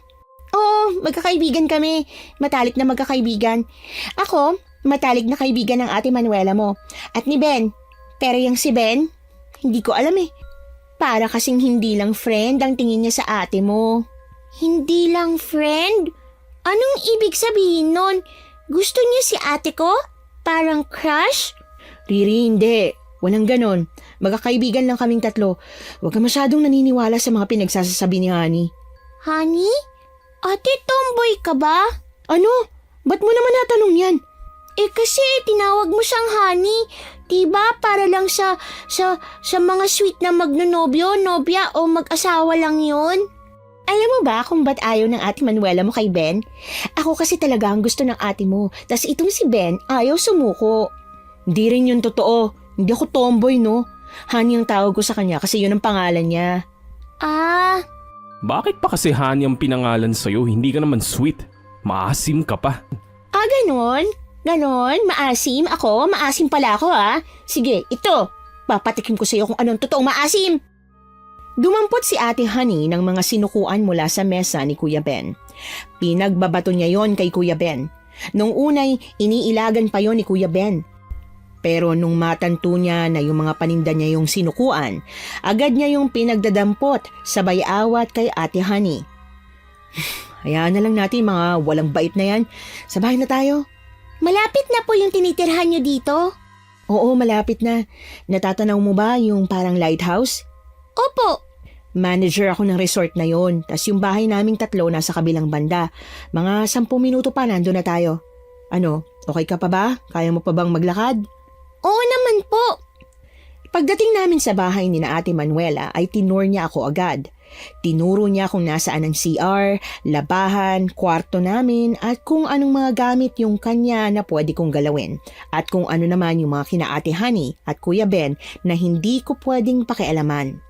Oo, magkakaibigan kami. Matalik na magkakaibigan. Ako, matalik na kaibigan ng Ate Manuela mo. At ni Ben. Pero yung si Ben, hindi ko alam Para kasing hindi lang friend ang tingin niya sa ate mo. Hindi lang friend? Anong ibig sabihin nun? Gusto niya si ate ko? Parang crush? Riri, hindi. Walang ganon. Magkakaibigan lang kaming tatlo. Huwag ka masyadong naniniwala sa mga pinagsasabi ni Honey. Honey? Ate, tomboy ka ba? Ano? Ba't mo naman natanong yan? Kasi tinawag mo siyang honey. Diba para lang sa mga sweet na magnonobyo, nobya o mag-asawa lang yun? Alam mo ba kung ba't ayaw ng Ate Manuela mo kay Ben? Ako kasi talaga ang gusto ng ate mo. Tas itong si Ben ayaw sumuko. Hindi rin yun totoo. Hindi ako tomboy, no? Honey ang tawag ko sa kanya kasi yun ang pangalan niya. Bakit pa kasi Honey ang pinangalan sa'yo? Hindi ka naman sweet. Maasim ka pa. Ganon? Ganon? Maasim ako? Maasim pala ako, Sige, ito. Papatikim ko sa'yo kung anong totoong maasim. Dumampot si Ate Honey ng mga sinukuan mula sa mesa ni Kuya Ben. Pinagbabato niya yon kay Kuya Ben. Nung unay, iniilagan pa yon ni Kuya Ben. Pero nung matanto niya na yung mga paninda niya yung sinukuan, agad niya yung pinagdadampot sabay awat kay Ate Honey. Hayaan na lang natin mga walang bait na yan. Sa bahay na tayo. Malapit na po yung tinitirhan niyo dito? Oo, malapit na. Natatanaw mo ba yung parang lighthouse? Opo. Manager ako ng resort na yon. Tas yung bahay naming tatlo nasa kabilang banda. Mga 10 minuto pa nandun na tayo. Ano, okay ka pa ba? Kaya mo pa bang maglakad? Oo naman po. Pagdating namin sa bahay ni na Ate Manuela ay tinur niya ako agad. Tinuro niya kung nasaan ang CR, labahan, kwarto namin at kung anong mga gamit yung kanya na pwede kong galawin. At kung ano naman yung mga kina Ate Honey at Kuya Ben na hindi ko pwedeng pakialaman.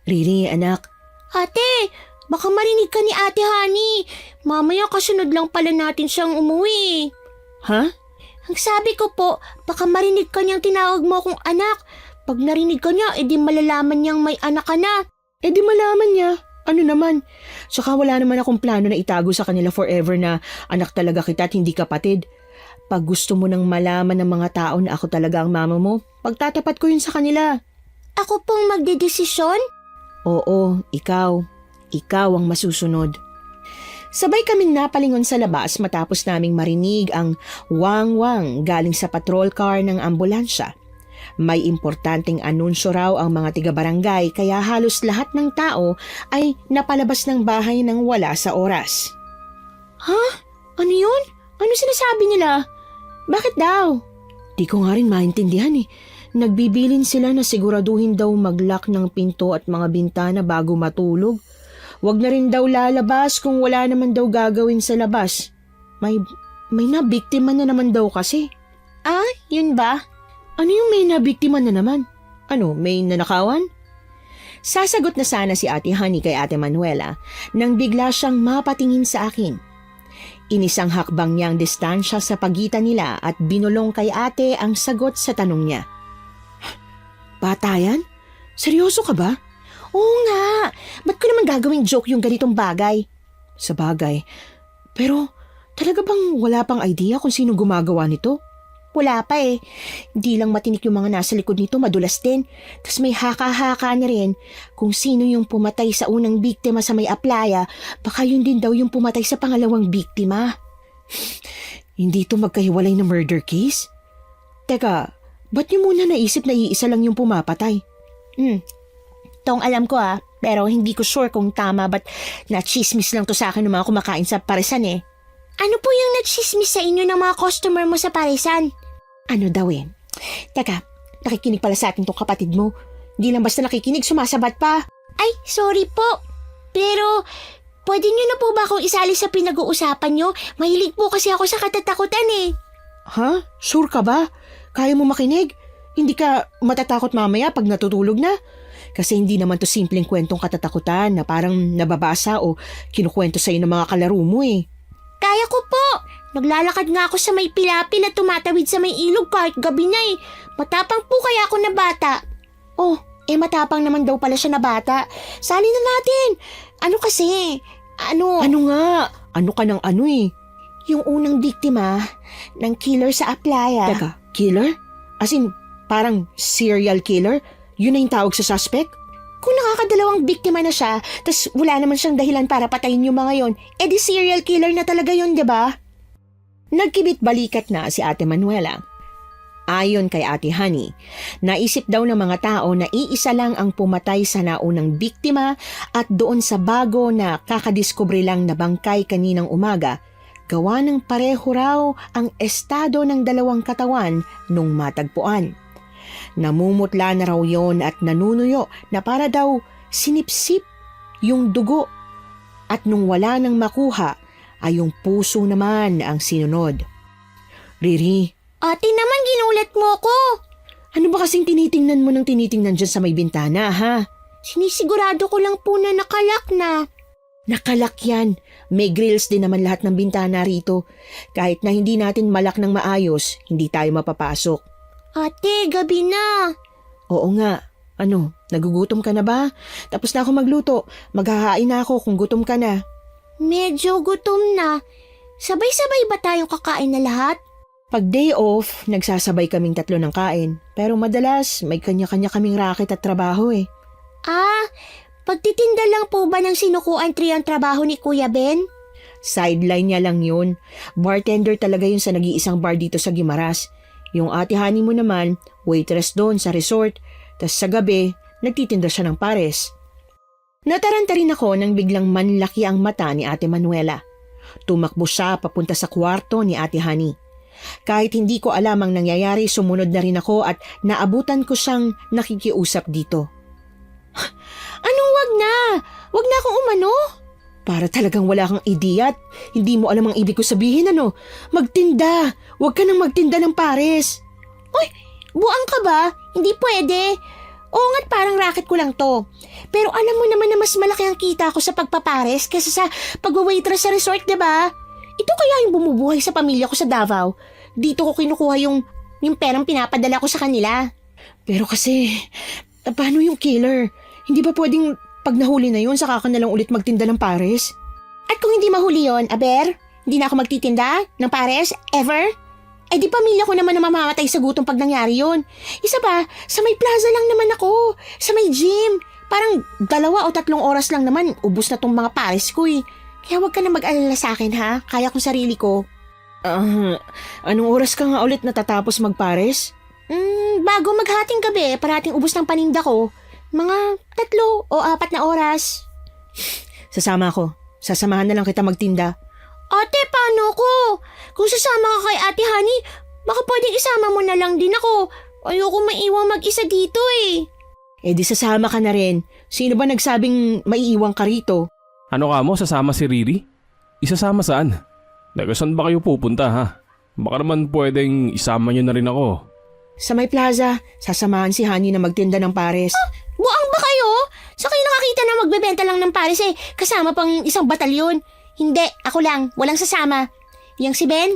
Riri, anak. Ate, baka marinig ka ni Ate Honey. Mamaya kasunod lang pala natin siyang umuwi. Ha? Ang sabi ko po, baka marinig ka niyang tinawag mo akong anak. Pag narinig ka niya, edi malalaman niyang may anak ka na. Di malaman niya. Ano naman? Saka wala naman akong plano na itago sa kanila forever na anak talaga kita at hindi kapatid. Pag gusto mo nang malaman ng mga tao na ako talaga ang mama mo, pagtatapat ko yun sa kanila. Ako pong magdedesisyon? Oo, ikaw. Ikaw ang masusunod. Sabay kaming napalingon sa labas matapos naming marinig ang wang-wang galing sa patrol car ng ambulansya. May importanteng anunsyo raw ang mga tiga-barangay kaya halos lahat ng tao ay napalabas ng bahay nang wala sa oras. Ha? Ano yun? Ano sinasabi nila? Bakit daw? Di ko nga rin maintindihan eh. Nagbibilin sila na siguraduhin daw mag-lock ng pinto at mga bintana bago matulog. Huwag na rin daw lalabas kung wala naman daw gagawin sa labas. May nabiktima na naman daw kasi. Ah, yun ba? Ano yung may nabiktima na naman? Ano, may nanakawan? Sasagot na sana si Ate Honey kay Ate Manuela nang bigla siyang mapatingin sa akin. Inisang hakbang niyang distansya sa pagitan nila at binulong kay ate ang sagot sa tanong niya. Bata yan? Seryoso ka ba? Oo nga. Ba't ko naman gagawing joke yung ganitong bagay? Sa bagay. Pero talaga bang wala pang idea kung sino gumagawa nito? Wala pa eh. Hindi lang matinik yung mga nasa likod nito, madulas din. Tapos may haka-haka na rin. Kung sino yung pumatay sa unang biktima sa may aplaya, baka yun din daw yung pumatay sa pangalawang biktima. Hindi to magkahiwalay na murder case? Teka, ba't niyo muna naisip na iisa lang yung pumapatay? Tong alam ko pero hindi ko sure kung tama ba't na-chismis lang to sa akin ng mga kumakain sa parisan eh. Ano po yung na-chismis sa inyo ng mga customer mo sa parisan? Ano daw eh? Teka, nakikinig pala sa atin tong kapatid mo. Hindi lang basta nakikinig, sumasabat pa. Ay, sorry po. Pero, pwede nyo na po ba akong isali sa pinag-uusapan nyo? Mahilig po kasi ako sa katatakutan eh. Ha? Sure ka ba? Kaya mo makinig? Hindi ka matatakot mamaya pag natutulog na? Kasi hindi naman to simpleng kwentong katatakutan na parang nababasa o kinukwento sa'yo ng mga kalaro mo eh. Kaya ko po. Naglalakad nga ako sa may pilapil at tumatawid sa may ilog kahit gabi na eh. Matapang po kaya ako na bata. Oh, matapang naman daw pala siya na bata. Sali na natin. Ano kasi? Ano nga? Ano ka ng ano eh? Yung unang biktima ng killer sa aplaya. Teka, killer? As in, parang serial killer? Yun na yung tawag sa suspect? Kung nakakadalawang biktima na siya, tas wala naman siyang dahilan para patayin yung mga yon, di serial killer na talaga yun, di ba? Nagkibit balikat na si Ate Manuela. Ayon kay Ate Honey, naisip daw ng mga tao na iisa lang ang pumatay sa naunang biktima at doon sa bago na kakadiskubre lang na bangkay kaninang umaga, gawa ng pareho raw ang estado ng dalawang katawan nung matagpuan. Namumutla na raw yon at nanunuyo na para daw sinipsip yung dugo at nung wala nang makuha ay yung puso naman ang sinunod. Riri, Ate naman, ginulat mo ko. ano ba kasing tinitingnan mo ng tinitingnan dyan sa may bintana, ha? Sinisigurado ko lang po na nakalak na. Nakalak yan. May grills din naman lahat ng bintana rito. Kahit na hindi natin malak ng maayos, hindi tayo mapapasok. Ate, gabi na. Oo nga. Ano, nagugutom ka na ba? Tapos na ako magluto. Maghahain na ako kung gutom ka na. Medyo gutom na. Sabay-sabay ba tayong kakain na lahat? Pag day off, nagsasabay kaming tatlo ng kain. Pero madalas, may kanya-kanya kaming racket at trabaho eh. Pagtitinda lang po ba ng sinukuan tree ang trabaho ni Kuya Ben? Sideline niya lang yun. Bartender talaga yun sa nag-iisang bar dito sa Guimaras. Yung Ate Honey mo naman, waitress doon sa resort. Tas sa gabi, nagtitinda siya ng pares. Nataranta rin ako nang biglang manlaki ang mata ni Ate Manuela. Tumakbo siya papunta sa kwarto ni Ate Honey. Kahit hindi ko alam ang nangyayari, sumunod na rin ako at naabutan ko siyang nakikiusap dito. Anong wag na? Wag na akong umano? Para talagang wala kang ideya at hindi mo alam ang ibig ko sabihin ano. Magtinda! Huwag ka nang magtinda ng pares. Uy, buang ka ba? Hindi pwede. Oo nga't parang racket ko lang to. Pero alam mo naman na mas malaki ang kita ko sa pagpapares kaysa sa pag-waitress sa resort, diba? Ito kaya yung bumubuhay sa pamilya ko sa Davao. Dito ko kinukuha yung perang pinapadala ko sa kanila. Pero kasi, paano yung killer? Hindi ba pwedeng pag nahuli na yun, saka ka na lang ulit magtinda ng pares? At kung hindi mahuli yon, aber, hindi na ako magtitinda ng pares, ever? Di pamilya ko naman na mamamatay sa gutom pag nangyari yun. Isa pa, sa may plaza lang naman ako, sa may gym. Parang 2 o 3 oras lang naman, ubus na tong mga pares ko eh. Kaya wag ka na mag-alala sa akin ha, kaya kong sarili ko. Anong oras ka nga ulit natatapos magpares? Bago maghating gabi, parating ubus ng paninda ko. Mga 3 o 4 na oras. Sasama ako. Sasamahan na lang kita magtinda. Ate, paano ko? Kung sasama ka kay Ate Honey, Baka pwedeng isama mo na lang din ako. Ayoko maiwang mag-isa dito eh. Eh di sasama ka na rin. Sino ba nagsabing maiiwan ka rito? Ano ka mo, sasama si Riri? Isasama saan? Saan ba kayo pupunta ha? Baka naman pwedeng isama niyo na rin ako. Sa may plaza, sasamahan si Honey na magtinda ng pares. Buang ba kayo? Sa kayo nakakita na magbebenta lang ng pares eh, kasama pang isang batalyon. Hindi, ako lang, walang sasama. Yang si Ben,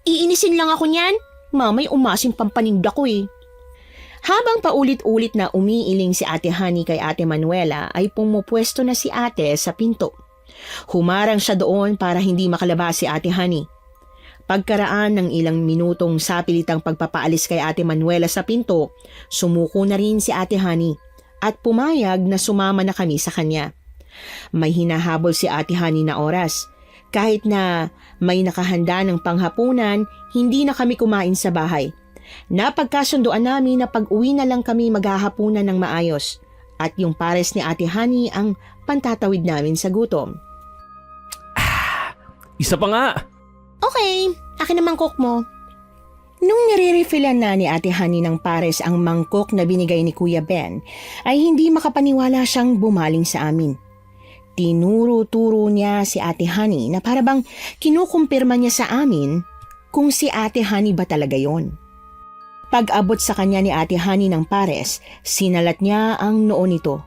iinisin lang ako niyan. Mamay umasin pampaninda ko eh. Habang paulit-ulit na umiiling si Ate Honey kay Ate Manuela ay pumupwesto na si ate sa pinto. Humarang siya doon para hindi makalabas si Ate Honey. Pagkaraan ng ilang minutong sapilitang pagpapaalis kay Ate Manuela sa pinto, sumuko na rin si Ate Honey at pumayag na sumama na kami sa kanya. May hinahabol si Ate Honey na oras. Kahit na may nakahanda ng panghapunan, hindi na kami kumain sa bahay. Napagkasunduan namin na pag-uwi na lang kami maghahapunan ng maayos at yung pares ni Ate Honey ang pantatawid namin sa gutom. Isa pa nga! Okay, akin na mangkok mo. Nung nire-refillan na ni Ate Honey ng pares ang mangkok na binigay ni Kuya Ben, ay hindi makapaniwala siyang bumaling sa amin. Tinuro-turo niya si Ate Honey na parabang kinukumpirma niya sa amin kung si Ate Honey ba talaga yon. Pag-abot sa kanya ni Ate Honey ng pares, sinalat niya ang noo nito.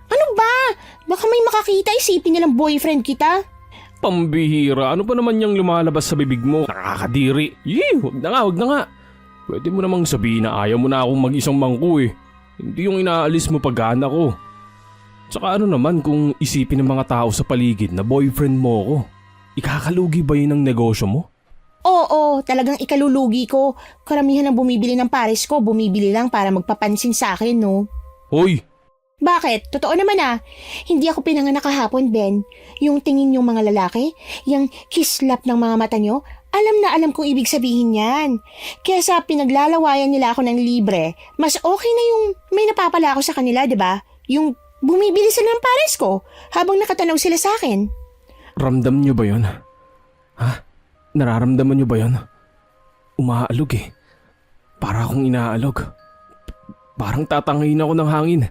Ano ba? Baka may makakita, isipin nilang boyfriend kita. Pambihira, ano pa naman yung lumalabas sa bibig mo? Nakakadiri. Wag na nga. Pwede mo namang sabihin na ayaw mo na akong mag-isang mangko eh. Hindi yung inaalis mo pag-anak ko. Tsaka ano naman kung isipin ng mga tao sa paligid na boyfriend mo ko? Ikakalugi ba yun ang negosyo mo? Oo, talagang ikalulugi ko. Karamihan ng bumibili ng pares ko, bumibili lang para magpapansin sa akin, no? Hoy! Bakit? Totoo naman ah. Hindi ako pinanganak kahapon, Ben. Yung tingin yung mga lalaki, yung kislap ng mga mata nyo, alam na alam kong ibig sabihin yan. Kaya sa pinaglalawayan nila ako ng libre, mas okay na yung may napapala ako sa kanila, di ba? Yung bumibili sila ng pares ko habang nakatanaw sila sa akin. Ramdam nyo ba yun? Ha? Nararamdaman nyo ba yun? Umaalog eh. Para akong inaalog. Parang tatangayin ako ng hangin.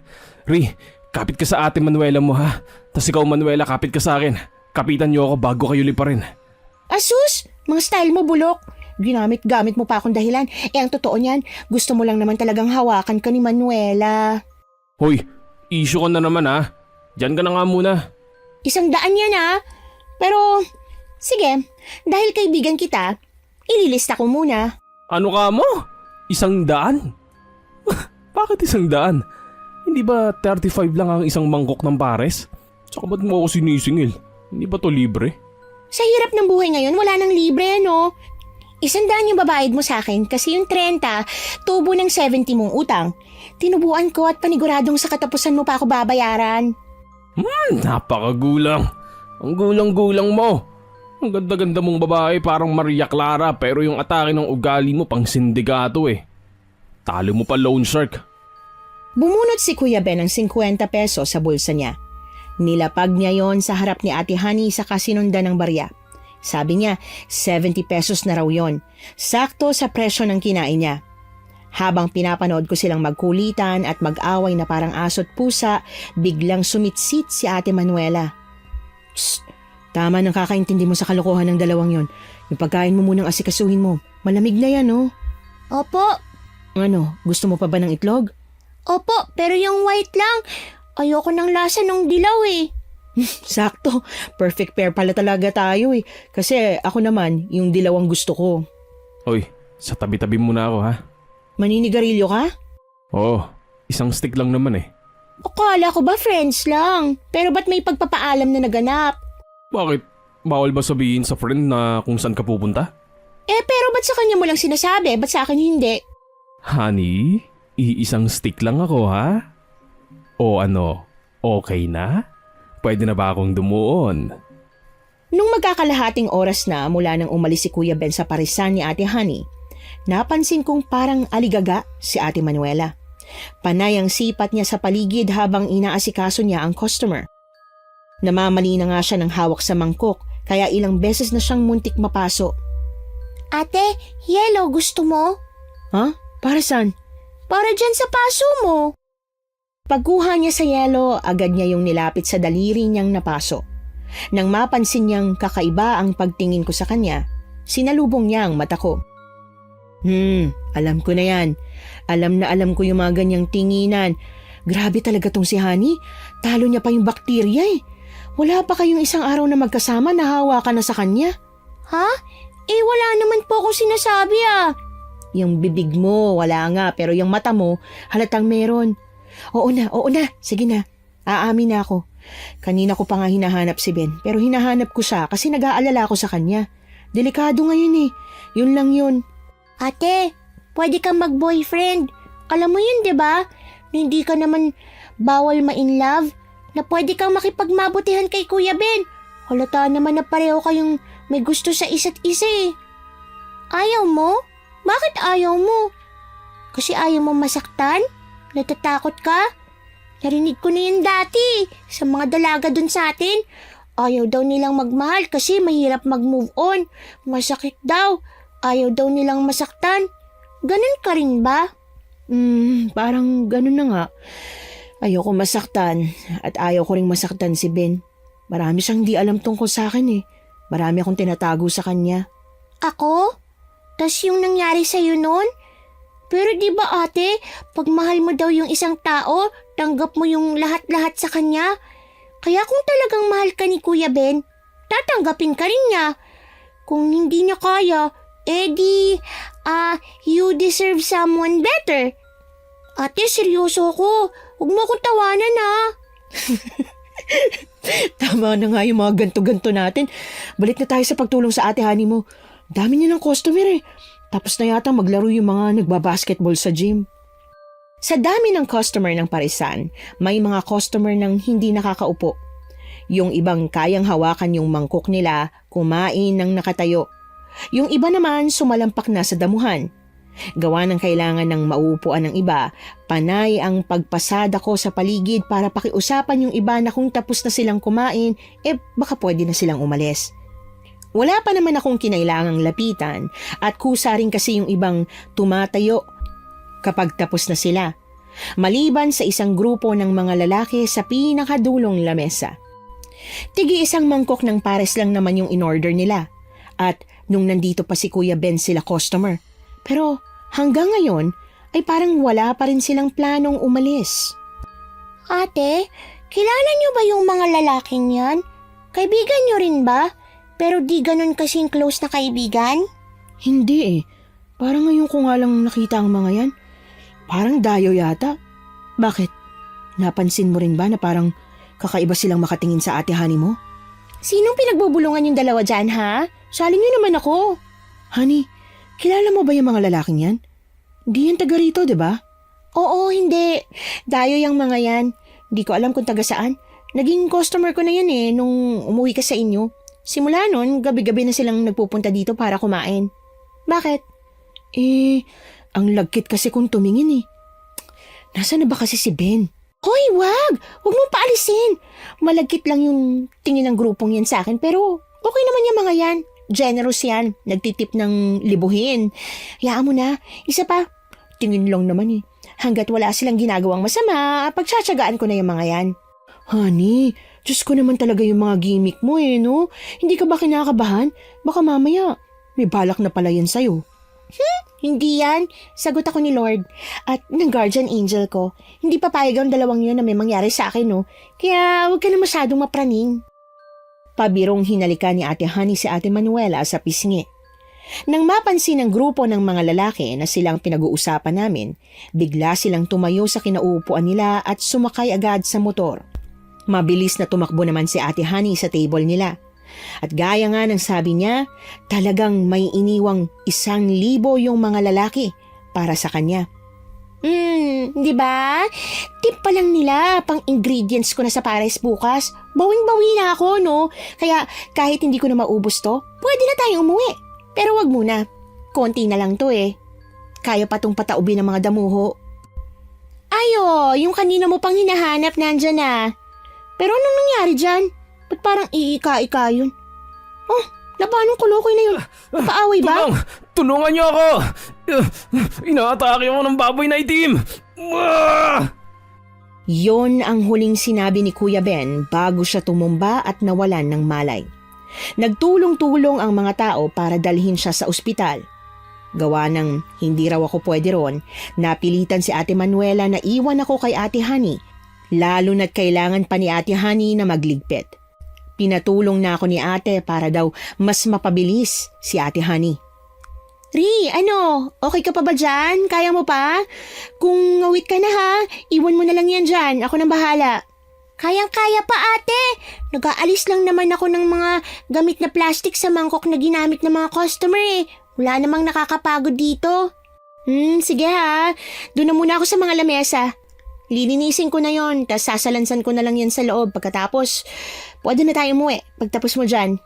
Ri, kapit ka sa Ate Manuela mo ha. Tas ikaw Manuela, kapit ka sa akin. Kapitan nyo ako bago kayo liparin. Asus, mga style mo bulok. Ginamit-gamit mo pa akong dahilan. Eh ang totoo niyan, gusto mo lang naman talagang hawakan ka ni Manuela. Hoy, issue ko na naman ha. Diyan ka na nga muna. 100 yan ah. Pero, sige, dahil kaibigan kita, ililista ko muna. Ano ka mo? 100? Bakit 100? Hindi ba 35 lang ang isang mangkok ng pares? Tsaka ba't mo ako sinisingil? Hindi ba to libre? Sa hirap ng buhay ngayon, wala nang libre, no? 100 yung babayad mo sa akin kasi yung 30, tubo ng 70 mong utang. Tinubuan ko at paniguradong sa katapusan mo pa ako babayaran. Napakagulang. Ang gulang-gulang mo. Ang ganda-ganda mong babae, parang Maria Clara, pero yung atake ng ugali mo pang sindikato eh. Talo mo pa loan shark. Bumunot si Kuya Ben ng 50 pesos sa bulsa niya. Nilapag niya yon sa harap ni Ate Honey sa kasinundan ng barya. Sabi niya, 70 pesos na raw yon. Sakto sa presyo ng kinain niya. Habang pinapanood ko silang magkulitan at mag-away na parang aso't pusa, biglang sumitsit si Ate Manuela. Psst! Tama nang kakaintindi mo sa kalokohan ng dalawang yon. Yung pagkain mo munang asikasuhin mo. Malamig na yan, oh. Opo, Ano, gusto mo pa ba ng itlog? opo, pero yung white lang. Ayoko ng lasa ng dilaw eh. Sakto, perfect pair pala talaga tayo eh. Kasi ako naman, yung dilaw ang gusto ko. Hoy, sa tabi-tabi muna ako ha. Maninigarilyo ka? Oo, isang stick lang naman eh. Akala ko ba friends lang? Pero ba't may pagpapaalam na naganap? Bakit? Bawal ba sabihin sa friend na kung saan ka pupunta? Eh pero ba't sa kanya mo lang sinasabi? Ba't sa akin hindi? Honey, iisang stick lang ako ha? O ano, okay na? Pwede na ba akong dumuon? Nung magkakalahating oras na mula nang umalis si Kuya Ben sa parisan ni Ate Honey, napansin kong parang aligaga si Ate Manuela. Panay ang sipat niya sa paligid habang inaasikaso niya ang customer. Namamali na nga siya ng hawak sa mangkok kaya ilang beses na siyang muntik mapaso. Ate, yellow gusto mo? Ha? Para saan? Para dyan sa paso mo. Pagkuha niya sa yelo, agad niya yung nilapit sa daliri niyang napaso. Nang mapansin niyang kakaiba ang pagtingin ko sa kanya, sinalubong niya ang mata ko. Alam ko na yan. Alam na alam ko yung mga ganyang tinginan. Grabe talaga tong si Honey. Talo niya pa yung bakterya eh. Wala pa kayong isang araw na magkasama, nahawa ka na sa kanya. Ha? Wala naman po akong sinasabi Yung bibig mo, wala nga, pero yung mata mo, halatang meron. Oo na, sige na. Aamin na ako. Kanina ko pa nga hinahanap si Ben, pero hinahanap ko siya kasi nag-aalala ako sa kanya. Delikado ngayon eh. Yun lang yun. Ate, pwede kang mag-boyfriend. Alam mo yun, di ba? Na hindi ka naman bawal ma-in love. Na pwede kang makipagmabutihan kay Kuya Ben. Halata naman na pareho kayong may gusto sa isa't isa eh. Ayaw mo? Bakit ayaw mo? Kasi ayaw mo masaktan? Natatakot ka? Narinig ko na yun dati sa mga dalaga dun sa atin. Ayaw daw nilang magmahal kasi mahirap mag-move on. Masakit daw. Ayaw daw nilang masaktan. Ganun ka rin ba? Parang ganun na nga. Ayoko masaktan at ayaw ko ring masaktan si Ben. Marami siyang di alam tungkol sa akin eh. Marami akong tinatago sa kanya. Ako? Tas yung nangyari sa'yo nun? Pero di ba ate, pag mahal mo daw yung isang tao, tanggap mo yung lahat-lahat sa kanya. Kaya kung talagang mahal ka ni Kuya Ben, tatanggapin ka rin niya. Kung hindi niya kaya, you deserve someone better. Ate, seryoso ko. Huwag mo akong tawanan Tama na nga yung mga ganto-ganto natin. Balik na tayo sa pagtulong sa ate Honey mo. Dami niya ng customer eh. Tapos na yata maglaro yung mga nagbabasketball sa gym. Sa dami ng customer ng Parisan, may mga customer ng hindi nakakaupo. Yung ibang kayang hawakan yung mangkok nila, kumain ng nakatayo. Yung iba naman sumalampak na sa damuhan. Gawa ng kailangan ng mauupuan ng iba, panay ang pagpasada ko sa paligid para pakiusapan yung iba na kung tapos na silang kumain, baka pwede na silang umalis. Wala pa naman akong kinailangang lapitan at kusa rin kasi yung ibang tumatayo kapag tapos na sila. Maliban sa isang grupo ng mga lalaki sa pinakadulong lamesa. Tigi isang mangkok ng pares lang naman yung in-order nila. At nung nandito pa si Kuya Ben sila customer. Pero hanggang ngayon ay parang wala pa rin silang planong umalis. Ate, kilala niyo ba yung mga lalaking yan? Kaibigan niyo rin ba? Pero di ganun kasing close na kaibigan? Hindi eh. Parang ngayon ko nga lang nakita ang mga yan. Parang dayo yata. Bakit? Napansin mo rin ba na parang kakaiba silang makatingin sa ate Honey mo? Sinong pinagbubulungan yung dalawa dyan, ha? Sali niyo naman ako. Honey, kilala mo ba yung mga lalaking yan? Hindi yan taga rito, di ba? Oo, hindi. Dayo yung mga yan. Hindi ko alam kung taga saan. Naging customer ko na yan eh nung umuwi ka sa inyo. Simula nun, gabi-gabi na silang nagpupunta dito para kumain. Bakit? Ang lagkit kasi kung tumingin eh. Nasaan na ba kasi si Ben? Hoy, wag! Huwag mong paalisin. Malagkit lang yung tingin ng grupong yan sa akin pero okay naman yung mga yan. Generous yan. Nagtitip ng libuhin. Hayaan mo na. Isa pa, tingin lang naman eh. Hanggat wala silang ginagawang masama, pagtsatsagaan ko na yung mga yan. Honey, Diyos ko naman talaga yung mga gimmick mo eh, no? Hindi ka ba kinakabahan? Baka mamaya, may balak na pala yan sa'yo. Hindi yan. Sagot ako ni Lord. At ng guardian angel ko. Hindi papayag ang dalawang yun na may mangyari sa akin, no? Kaya huwag ka na masyadong mapraning. Pabirong hinalika ni Ate Honey si Ate Manuela sa pisngi. Nang mapansin ng grupo ng mga lalaki na silang pinag-uusapan namin, bigla silang tumayo sa kinauupuan nila at sumakay agad sa motor. Mabilis na tumakbo naman si Ate Honey sa table nila. At gaya nga ng sabi niya, talagang may iniwang 1,000 yung mga lalaki para sa kanya. Di ba? Tip pa lang nila, pang ingredients ko na sa pares bukas. Bawing-bawi na ako, no? Kaya kahit hindi ko na maubos to, pwede na tayong umuwi. Pero wag muna, konti na lang to eh. Kaya pa tong pataubin ng mga damuho. Ayo, yung kanina mo pang hinahanap nandyan na. Pero anong nangyari dyan? Ba't parang iika-ika yun? Oh, Labanong kulokoy na yun. Paaway ba? Tulungan niyo ako! Inaatake ako ng baboy na itim! Yon ang huling sinabi ni Kuya Ben bago siya tumumba at nawalan ng malay. Nagtulong-tulong ang mga tao para dalhin siya sa ospital. Gawa ng hindi raw ako pwede ron, napilitan si Ate Manuela na iwan ako kay Ate Honey, lalo na't kailangan pa ni Ate Honey na magligpit. Pinatulong na ako ni ate para daw mas mapabilis si Ate Honey. Ri, okay ka pa ba dyan? Kaya mo pa? Kung ngawit ka na ha, iwan mo na lang yan dyan. Ako nang bahala. Kayang-kaya pa ate. Nag-aalis lang naman ako ng mga gamit na plastic sa mangkok na ginamit ng mga customer eh. Wala namang nakakapagod dito. Sige ha. Doon na muna ako sa mga lamesa. Lilinisin ko na yon, tas sasalansan ko na lang yan sa loob. Pagkatapos, pwede na tayo umuwi pagtapos mo dyan.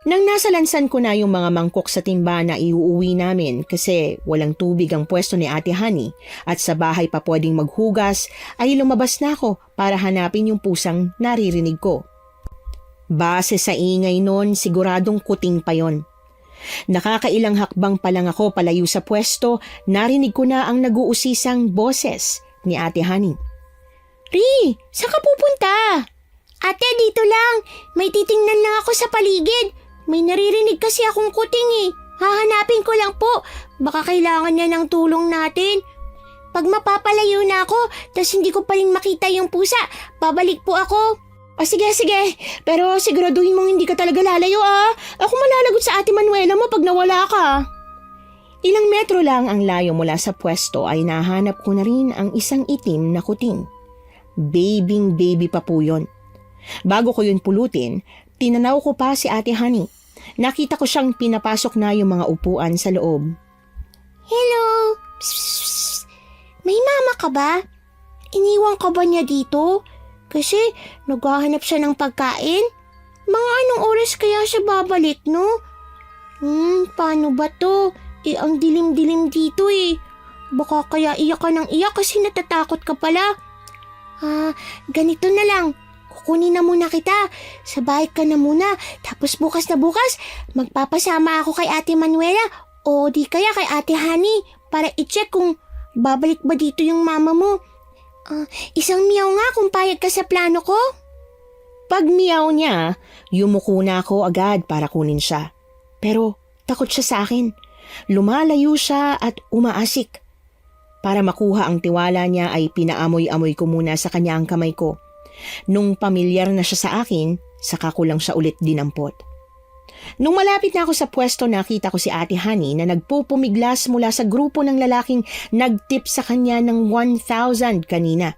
Nang nasalansan ko na yung mga mangkok sa timba na iuuwi namin kasi walang tubig ang pwesto ni Ate Honey at sa bahay pa pwedeng maghugas, ay lumabas na ako para hanapin yung pusang naririnig ko. Base sa ingay nun, siguradong kuting pa yon. Nakakailang hakbang pa lang ako palayo sa pwesto, narinig ko na ang nag-uusisang boses ni Ate Honey. Ri, saan ka pupunta? Ate, dito lang. May titingnan lang ako sa paligid. May naririnig kasi akong kuting eh. Hahanapin ko lang po. Baka kailangan niya ng tulong natin. Pag mapapalayo na ako, tas hindi ko pa rin makita yung pusa, babalik po ako. Sige. Pero siguraduhin mong hindi ka talaga lalayo Ako malalagot sa Ate Manuela mo pag nawala ka. Ilang metro lang ang layo mula sa pwesto ay nahanap ko na rin ang isang itim na kuting. Baby pa po yun. Bago ko yun pulutin, tinanaw ko pa si Ate Honey. Nakita ko siyang pinapasok na yung mga upuan sa loob. Hello? Psst. May mama ka ba? Iniwan ka ba niya dito? Kasi naghahanap siya ng pagkain. Mga anong oras kaya siya babalik, no? Paano ba to? Ang dilim-dilim dito eh. Baka kaya iyak ka ng iyak kasi natatakot ka pala. Ganito na lang. Kukunin na muna kita. Sa bahay ka na muna. Tapos bukas na bukas, magpapasama ako kay Ate Manuela o di kaya kay Ate Honey para i-check kung babalik ba dito yung mama mo. Isang miyaw nga kung payag ka sa plano ko. Pag miyaw niya, yumuko na ako agad para kunin siya. Pero takot siya sa akin. Lumalayo siya at umaasik. Para makuha ang tiwala niya ay pinaamoy-amoy ko muna sa kanya ang kamay ko. Nung pamilyar na siya sa akin, saka ko lang siya ulit dinampot. Nung malapit na ako sa pwesto, nakita ko si Ate Honey na nagpupumiglas mula sa grupo ng lalaking nagtip sa kanya ng 1,000 kanina.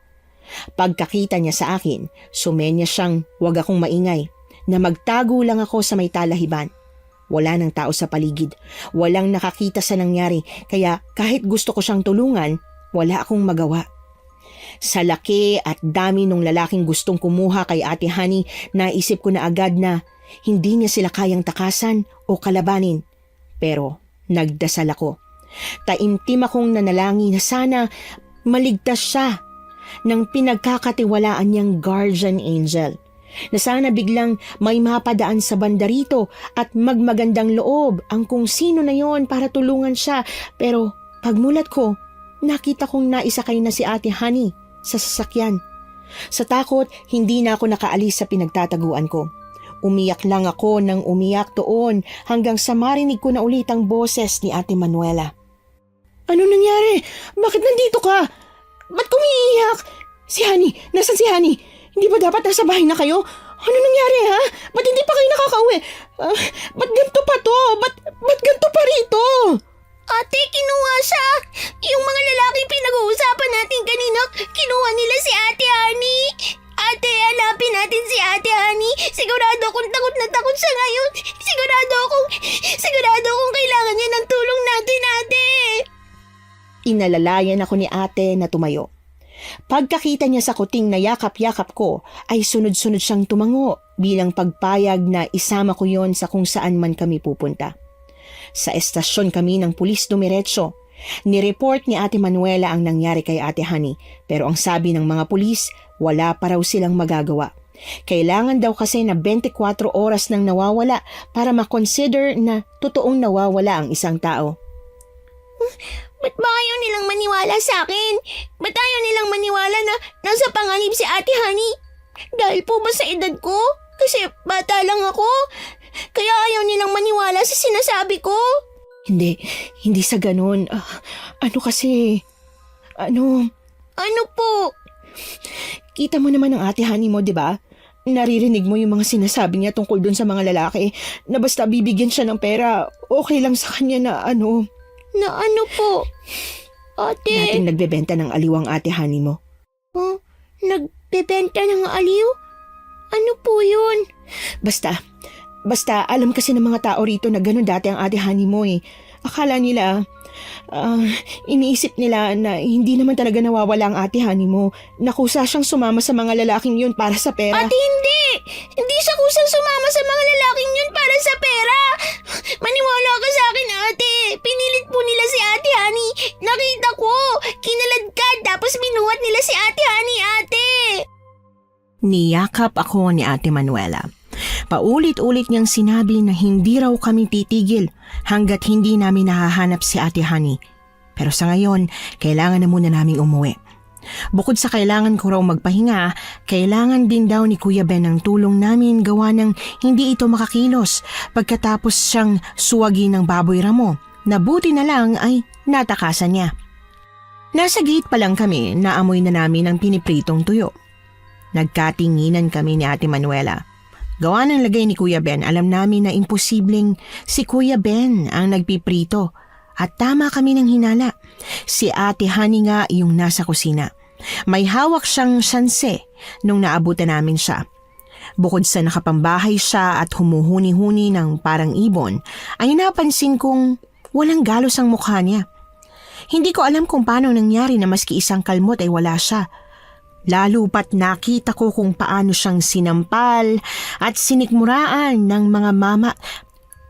Pagkakita niya sa akin, sumenya siyang wag akong maingay, na magtago lang ako sa may talahiban. Wala nang tao sa paligid, walang nakakita sa nangyari, kaya kahit gusto ko siyang tulungan, wala akong magawa. Sa laki at dami nung lalaking gustong kumuha kay Ate Honey, naisip ko na agad na hindi niya sila kayang takasan o kalabanin. Pero nagdasal ako. Taimtim akong nanalangin na sana maligtas siya ng pinagkakatiwalaan niyang guardian angel. Na sana biglang may mapadaan sa banda rito at magmagandang loob ang kung sino na yon para tulungan siya. Pero pagmulat ko, nakita kong naisakay na si Ate Honey sa sasakyan. Sa takot, hindi na ako nakaalis sa pinagtataguan ko. Umiyak lang ako nang umiyak doon hanggang sa marinig ko na ulit ang boses ni Ate Manuela. Ano nangyari? Bakit nandito ka? Ba't kumiiyak? Si Honey, nasan si Honey? Hindi ba dapat nasa bahay na kayo? Ano nangyari ha? Ba't hindi pa kayo nakakauwi? Ba't ganito pa to? Ba't ganito pa rito? Ate, kinuha siya. Yung mga lalaking pinag-uusapan natin kanina, kinuha nila si Ate Honey. Ate, hanapin natin si Ate Honey. Sigurado akong takot na takot siya ngayon. Sigurado akong kailangan niya ng tulong natin, ate. Inalalayan ako ni ate na tumayo. Pagkakita niya sa kuting na yakap-yakap ko, ay sunod-sunod siyang tumango bilang pagpayag na isama ko yon sa kung saan man kami pupunta. Sa estasyon kami ng pulis dumiretso. Nireport ni Ate Manuela ang nangyari kay Ate Honey, pero ang sabi ng mga pulis, wala pa raw silang magagawa. Kailangan daw kasi na 24 oras nang nawawala para makonsider na totoong nawawala ang isang tao. Ba't ba ayaw nilang maniwala sa akin? Ba't ayaw nilang maniwala na nasa panganib si Ate Honey? Dahil po ba sa edad ko? Kasi bata lang ako. Kaya ayaw nilang maniwala sa sinasabi ko. Hindi sa ganun. Ano kasi, Ano po? kita mo naman ang Ate Honey mo, di ba? Naririnig mo yung mga sinasabi niya tungkol dun sa mga lalaki na basta bibigyan siya ng pera, okay lang sa kanya na Na ano po? Ate, nating nagbebenta ng aliw ang Ate Honey mo. nagbebenta ng aliw? Ano po yun? Basta alam kasi ng mga tao rito na ganun dati ang Ate Honey mo eh. Akala nila, iniisip nila na hindi naman talaga nawawala ang Ate Honey mo. Nakusa siyang sumama sa mga lalaking yun para sa pera. Ate, hindi! Hindi siya kusang sumama sa mga lalaking yun para sa pera! Maniwala ka sa akin, ate! Pinilit po nila si Ate Honey! Nakita ko! Kinaladkad tapos binuhat nila si Ate Honey, ate! Niyakap ako ni Ate Manuela. Paulit-ulit niyang sinabi na hindi raw kami titigil hanggat hindi namin nahahanap si Ate Honey. Pero sa ngayon, kailangan na muna naming umuwi. Bukod sa kailangan ko raw magpahinga, kailangan din daw ni Kuya Ben ang tulong namin gawa ng hindi ito makakilos pagkatapos siyang suwagi ng baboy ramo na buti na lang ay natakasan niya. Nasa gate pa lang kami, naamoy na namin ang pinipritong tuyo. Nagkatinginan kami ni Ate Manuela. Gawa ng lagay ni Kuya Ben, alam namin na imposibleng si Kuya Ben ang nagpiprito. At tama kami ng hinala. Si Ate Honey nga yung nasa kusina. May hawak siyang sanse nung naabutan namin siya. Bukod sa nakapambahay siya at humuhuni-huni ng parang ibon, ay napansin kong walang galos ang mukha niya. Hindi ko alam kung paano nangyari na maski isang kalmot ay wala siya. Lalo pat nakita ko kung paano siyang sinampal at sinikmuraan ng mga mama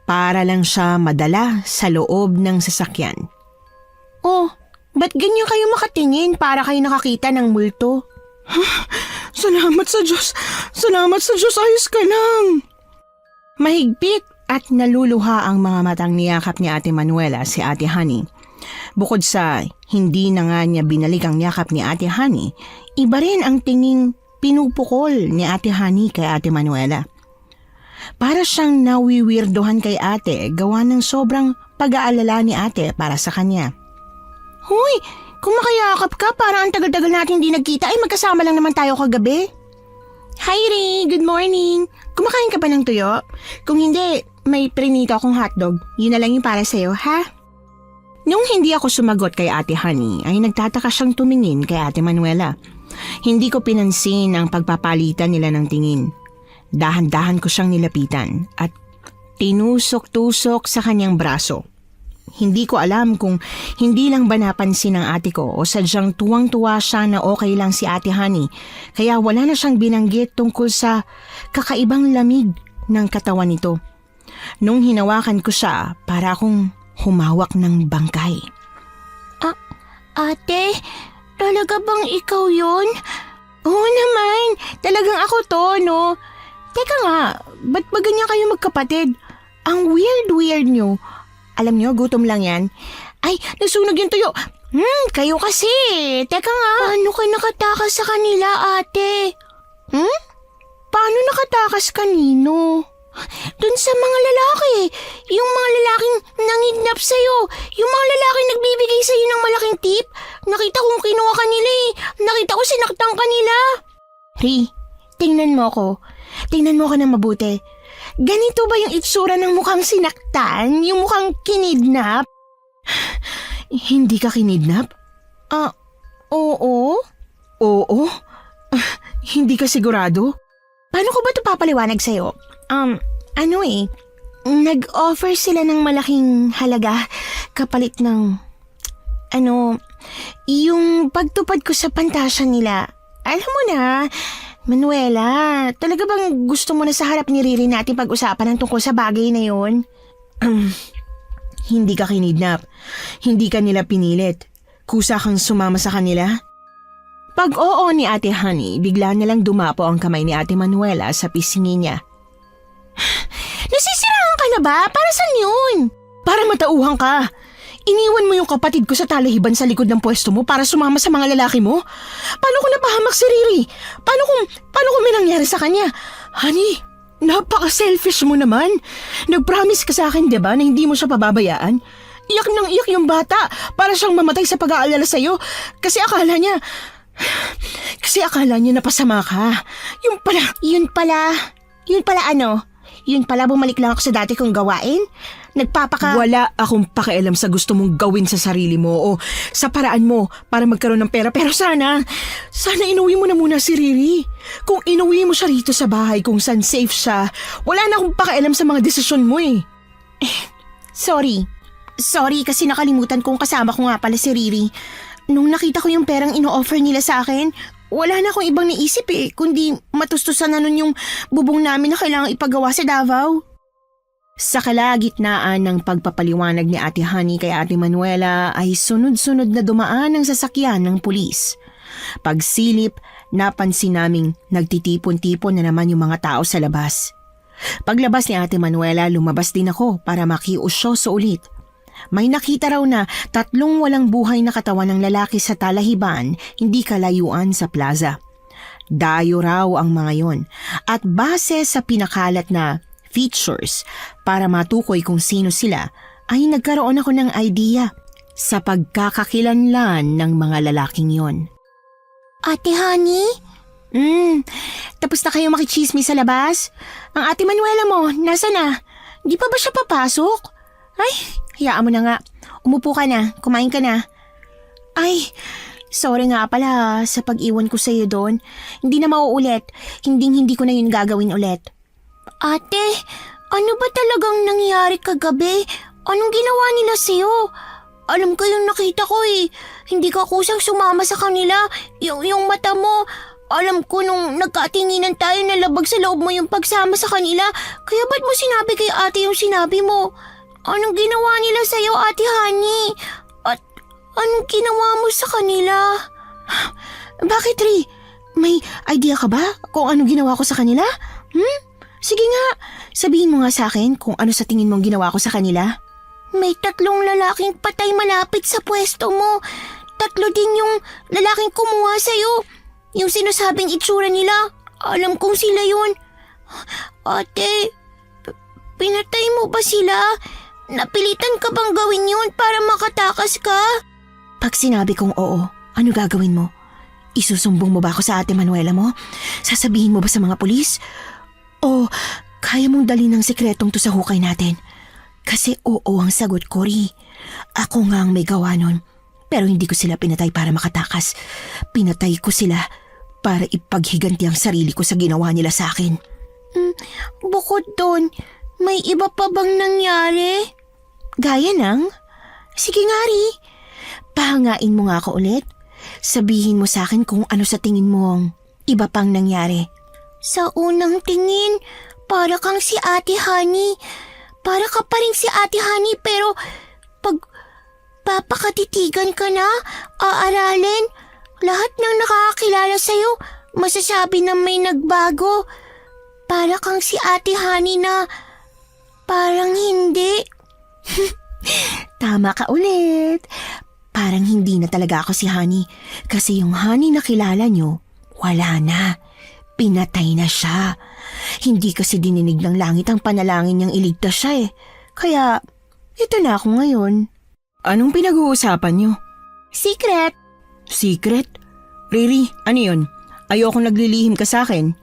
para lang siya madala sa loob ng sasakyan. Oh, ba't ganyan kayo makatingin para kayo nakakita ng multo? Salamat sa Diyos! Salamat sa Diyos! Ayos ka lang! Mahigpit at naluluha ang mga matang niyakap ni Ate Manuela si Ate Honey. Bukod sa hindi na nga niya binalik ang yakap ni Ate Honey, iba rin ang tinging pinupukol ni Ate Honey kay Ate Manuela. Para siyang nawiwirdohan kay ate gawa ng sobrang pag-aalala ni ate para sa kanya. Hoy, kung makayakap ka para ang tagal-tagal natin hindi nagkita ay magkasama lang naman tayo kagabi. Hi Ray, good morning. Kumakain ka ba ng tuyo? Kung hindi, may prinito akong hotdog. Yun na lang yung para sa'yo, ha? Nung hindi ako sumagot kay Ate Honey ay nagtataka siyang tumingin kay Ate Manuela. Hindi ko pinansin ang pagpapalitan nila ng tingin. Dahan-dahan ko siyang nilapitan at tinusok-tusok sa kanyang braso. Hindi ko alam kung hindi lang ba napansin ng ate ko o sadyang tuwang-tuwa siya na okay lang si Ate Honey kaya wala na siyang binanggit tungkol sa kakaibang lamig ng katawan nito. Nung hinawakan ko siya para akong humawak ng bangkay. Ate, talaga bang ikaw yun? Oo naman, talagang ako to, no? Teka nga, ba't ba ganyan kayo magkapatid? Ang weird nyo. Alam nyo, gutom lang yan. Ay, nasunog yung tuyo. Kayo kasi. Teka nga. Paano ka nakatakas sa kanila, ate? Paano nakatakas kanino? Dun sa mga lalaki. Yung mga lalaking nangidnap sa'yo. Yung mga lalaking nagbibigay sa'yo ng malaking tip. Nakita kong kinuha ka nila eh. Nakita ko sinaktan ka nila. Ri, tingnan mo ko. Tingnan mo ko na mabuti. Ganito ba yung itsura ng mukhang sinaktan? Yung mukhang kinidnap? Hindi ka kinidnap? Oo? Oo? Hindi ka sigurado? Paano ko ba ito papaliwanag sa'yo? Nag-offer sila ng malaking halaga kapalit ng, yung pagtupad ko sa pantasya nila. Alam mo na, Manuela, talaga bang gusto mo na sa harap ni Riri natin pag-usapan ng tungkol sa bagay na yon? Hindi ka kinidnap. Hindi ka nila pinilit. Kusa kang sumama sa kanila. Pag oo ni Ate Honey, bigla na lang dumapo ang kamay ni Ate Manuela sa pisngi niya. Nasisiraan ka na ba? Para saan yun? Para matauhan ka. Iniwan mo yung kapatid ko sa talahiban sa likod ng pwesto mo para sumama sa mga lalaki mo? Paano kung napahamak si Riri? Paano kung may nangyari sa kanya? Honey, napaka-selfish mo naman. Nag-promise ka sa akin, diba, na hindi mo siya pababayaan? Iyak nang iyak yung bata para siyang mamatay sa pag-aalala sa'yo kasi akala niya napasama ka. Yun pala ano? Yun pala bumalik lang ako sa dati kong gawain? Wala akong pakialam sa gusto mong gawin sa sarili mo o sa paraan mo para magkaroon ng pera. Pero sana inuwi mo na muna si Riri. Kung inuwi mo siya rito sa bahay kung saan safe siya, wala na akong pakialam sa mga desisyon mo eh. Sorry kasi nakalimutan kong kasama ko nga pala si Riri. Nung nakita ko yung perang ino-offer nila sa akin, wala na akong ibang naisip kundi matustusan na nun yung bubong namin na kailangang ipagawa sa Davao. Sa kalagitnaan ng pagpapaliwanag ni Ate Honey kay Ate Manuela ay sunod-sunod na dumaan ang sasakyan ng pulis. Pagsilip, napansin naming nagtitipon-tipon na naman yung mga tao sa labas. Paglabas ni Ate Manuela, lumabas din ako para makiusyoso ulit. May nakita raw na 3 walang buhay na katawan ng lalaki sa talahiban, hindi kalayuan sa plaza. Dayo raw ang mga yon at base sa pinakalat na features para matukoy kung sino sila ay nagkaroon ako ng idea sa pagkakakilanlan ng mga lalaking yon. Ate Honey? Tapos na kayo makichismis sa labas? Ang Ate Manuela mo, nasa na? Di pa ba siya papasok? Ay, hayaan mo na nga. Umupo ka na, kumain ka na. Ay, sorry nga pala sa pag-iwan ko sa'yo doon. Hindi na mauulit. Hindi ko na yun gagawin ulit. Ate, ano ba talagang nangyari kagabi? Anong ginawa nila sa'yo? Alam ko yung nakita ko Hindi ka kusang sumama sa kanila. Yung mata mo, alam ko nung nagkatinginan tayo na labag sa loob mo yung pagsama sa kanila. Kaya ba't mo sinabi kay ate yung sinabi mo? Anong ginawa nila sa'yo, Ate Honey? At anong ginawa mo sa kanila? Bakit, Ri? May idea ka ba kung anong ginawa ko sa kanila? Sige nga, sabihin mo nga sa akin kung ano sa tingin mong ginawa ko sa kanila. May 3 lalaking patay malapit sa pwesto mo. 3 din yung lalaking kumuha sa'yo. Yung sinasabing itsura nila, alam kong sila yun. Ate, pinatay mo ba sila? Napilitan ka bang gawin yun para makatakas ka? Pag sinabi kong oo, ano gagawin mo? Isusumbong mo ba ako sa Ate Manuela mo? Sasabihin mo ba sa mga pulis? O kaya mong dalhin ng sikretong to sa hukay natin? Kasi oo ang sagot ko, Ri. Ako nga ang may gawa nun. Pero hindi ko sila pinatay para makatakas. Pinatay ko sila para ipaghiganti ang sarili ko sa ginawa nila sa akin. Bukod doon, may iba pa bang nangyari? Gaya ng? Sige nga, Ri. Pahangain mo nga ako ulit. Sabihin mo sa akin kung ano sa tingin mo ang iba pang nangyari. Sa unang tingin, para kang si Ate Honey. Para ka pa rin si Ate Honey pero pag papakatitigan ka na, aaralin, lahat ng nakakakilala sa'yo, masasabi na may nagbago. Para kang si Ate Honey na parang hindi. Tama ka ulit. Parang hindi na talaga ako si Honey. Kasi yung Honey na kilala nyo, wala na. Pinatay na siya. Hindi kasi dininig ng langit ang panalangin niyang iligtas siya Kaya, ito na ako ngayon. Anong pinag-uusapan nyo? Secret. Secret? Riri, ano yun? Ayokong naglilihim ka sa akin.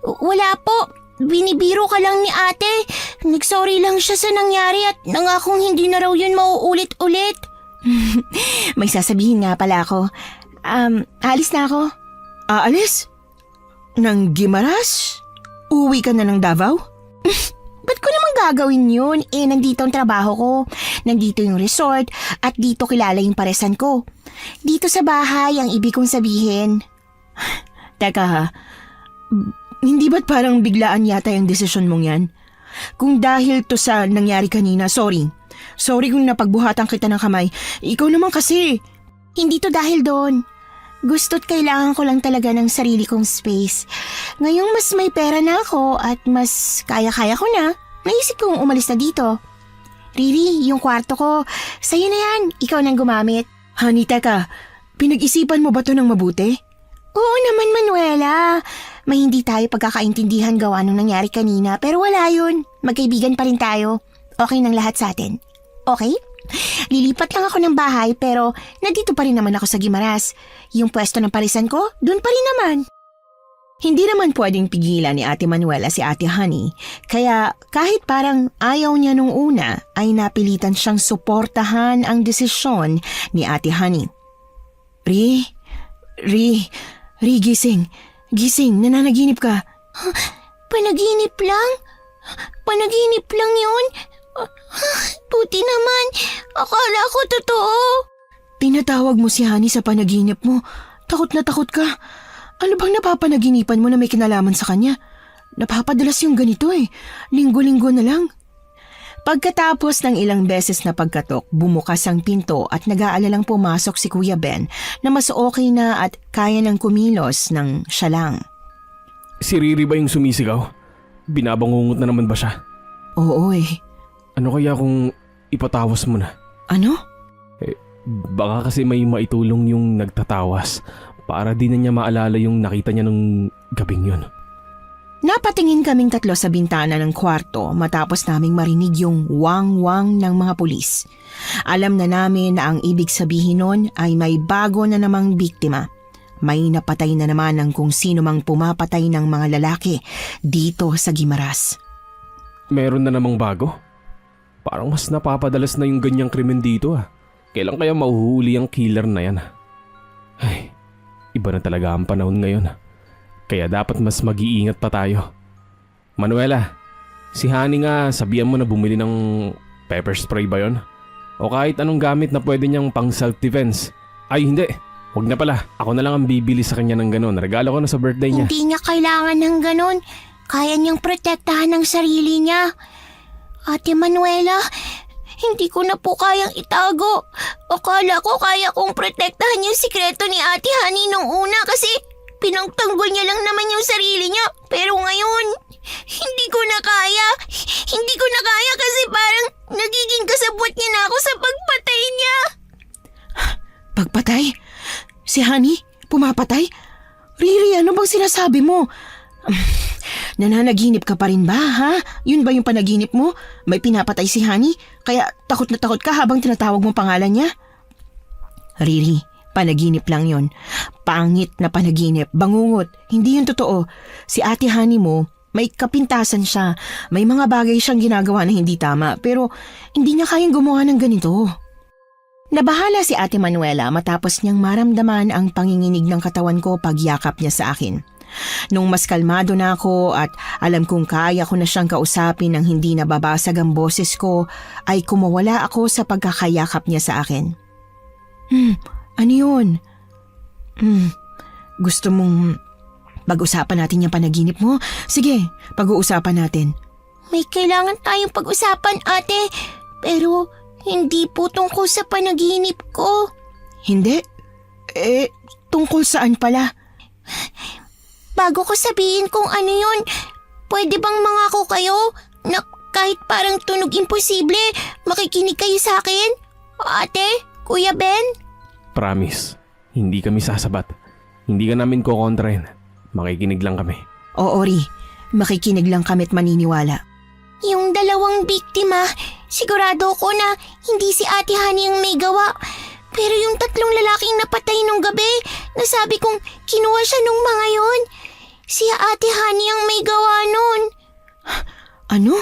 Wala po. Binibiro ka lang ni ate. Nagsorry lang siya sa nangyari at nangakong hindi na raw yun mauulit-ulit. May sasabihin nga pala ako. Alis na ako. Aalis? Nang Gimaras? Uwi ka na ng Davao? Ba't ko naman gagawin yun? Nandito ang trabaho ko. Nandito yung resort at dito kilala yung paresan ko. Dito sa bahay ang ibig kong sabihin. Teka ha, hindi ba't parang biglaan yata yung desisyon mong yan? Kung dahil to sa nangyari kanina, sorry. Sorry kung napagbuhatan kita ng kamay. Ikaw naman kasi. Hindi to dahil doon. Gusto't kailangan ko lang talaga ng sarili kong space. Ngayong mas may pera na ako at mas kaya-kaya ko na, naisip kong umalis na dito. Riri, yung kwarto ko, sa'yo na yan. Ikaw nang gumamit. Honey, teka. Pinag-isipan mo ba to ng mabuti? Oo naman, Manuela. May hindi tayo pagkakaintindihan gawa nung nangyari kanina, pero wala yun. Magkaibigan pa rin tayo. Okay nang lahat sa atin. Okay? Lilipat lang ako ng bahay pero nandito pa rin naman ako sa Guimaras. Yung pwesto ng parisan ko, dun pa rin naman. Hindi naman pwedeng pigilan ni Ate Manuela si Ate Honey, kaya kahit parang ayaw niya nung una ay napilitan siyang suportahan ang desisyon ni Ate Honey. Ri, gising. Gising, nananaginip ka. Panaginip lang? Panaginip lang yun? Buti naman. Akala ko totoo. Tinatawag mo si Honey sa panaginip mo. Takot na takot ka. Ano bang napapanaginipan mo na may kinalaman sa kanya? Napapadalas yung ganito eh. Linggo-linggo na lang. Pagkatapos ng ilang beses na pagkatok, bumukas ang pinto at nag-aalalang pumasok si Kuya Ben na mas okay na at kaya ng kumilos ng siya lang. Si Riri ba yung sumisigaw? Binabangungot na naman ba siya? Oo eh. Ano kaya kung ipatawas mo na? Ano? Baka kasi may maitulong yung nagtatawas para di na niya maalala yung nakita niya nung gabing yun. Napatingin kaming tatlo sa bintana ng kwarto matapos naming marinig yung wang-wang ng mga pulis. Alam na namin na ang ibig sabihin nun ay may bago na namang biktima. May napatay na naman ng kung sino mang pumapatay ng mga lalaki dito sa Guimaras. Meron na namang bago? Parang mas napapadalas na yung ganyang krimen dito ah. Kailan kaya mahuhuli ang killer na yan? Ay, iba na talaga ang panahon ngayon. Kaya dapat mas mag-iingat pa tayo. Manuela, si Honey nga sabihan mo na bumili ng pepper spray ba yun? O kahit anong gamit na pwede niyang pang self-defense. Ay hindi, wag na pala. Ako na lang ang bibili sa kanya ng ganon. Regalo ko na sa birthday niya. Hindi niya kailangan ng ganon. Kaya niyang protektahan ng sarili niya. Ate Manuela, hindi ko na po kayang itago. Akala ko kaya kong protektahan yung sikreto ni Ate Honey nung una kasi pinagtanggol niya lang naman yung sarili niya. Pero ngayon, hindi ko na kaya. Hindi ko na kaya kasi parang nagiging kasabwat niya na ako sa pagpatay niya. Pagpatay? Si Honey? Pumapatay? Riri, ano bang sinasabi mo? Nananaginip ka pa rin ba, ha? Yun ba yung panaginip mo? May pinapatay si Honey? Kaya takot na takot ka habang tinatawag mo pangalan niya? Riri, panaginip lang yon. Pangit na panaginip, bangungot. Hindi yun totoo. Si Ate Honey mo, may kapintasan siya. May mga bagay siyang ginagawa na hindi tama, pero hindi niya kayang gumawa ng ganito. Nabahala si Ate Manuela matapos niyang maramdaman ang panginginig ng katawan ko pagyakap niya sa akin. Nung mas kalmado na ako at alam kong kaya ko na siyang kausapin nang hindi nababasag ang boses ko, ay kumawala ako sa pagkakayakap niya sa akin. Ano yun? Gusto mong pag-usapan natin yung panaginip mo? Sige, pag-uusapan natin. May kailangan tayong pag-usapan, ate. Pero hindi po tungkol sa panaginip ko. Hindi? Tungkol saan pala? Bago ko sabihin kung ano yun, pwede bang mangako kayo na kahit parang tunog imposible, makikinig kayo sa akin? Ate, Kuya Ben? Promise, hindi kami sasabat. Hindi ka namin kukontrahin. Makikinig lang kami. Oo, Ri. Makikinig lang kami at maniniwala. Yung dalawang biktima, sigurado ko na hindi si Ate Honey ang may gawa. Pero yung tatlong lalaking napatay nung gabi, nasabi kong kinuha siya nung mga yon. Si Ate Honey ang may gawa nun. Ano?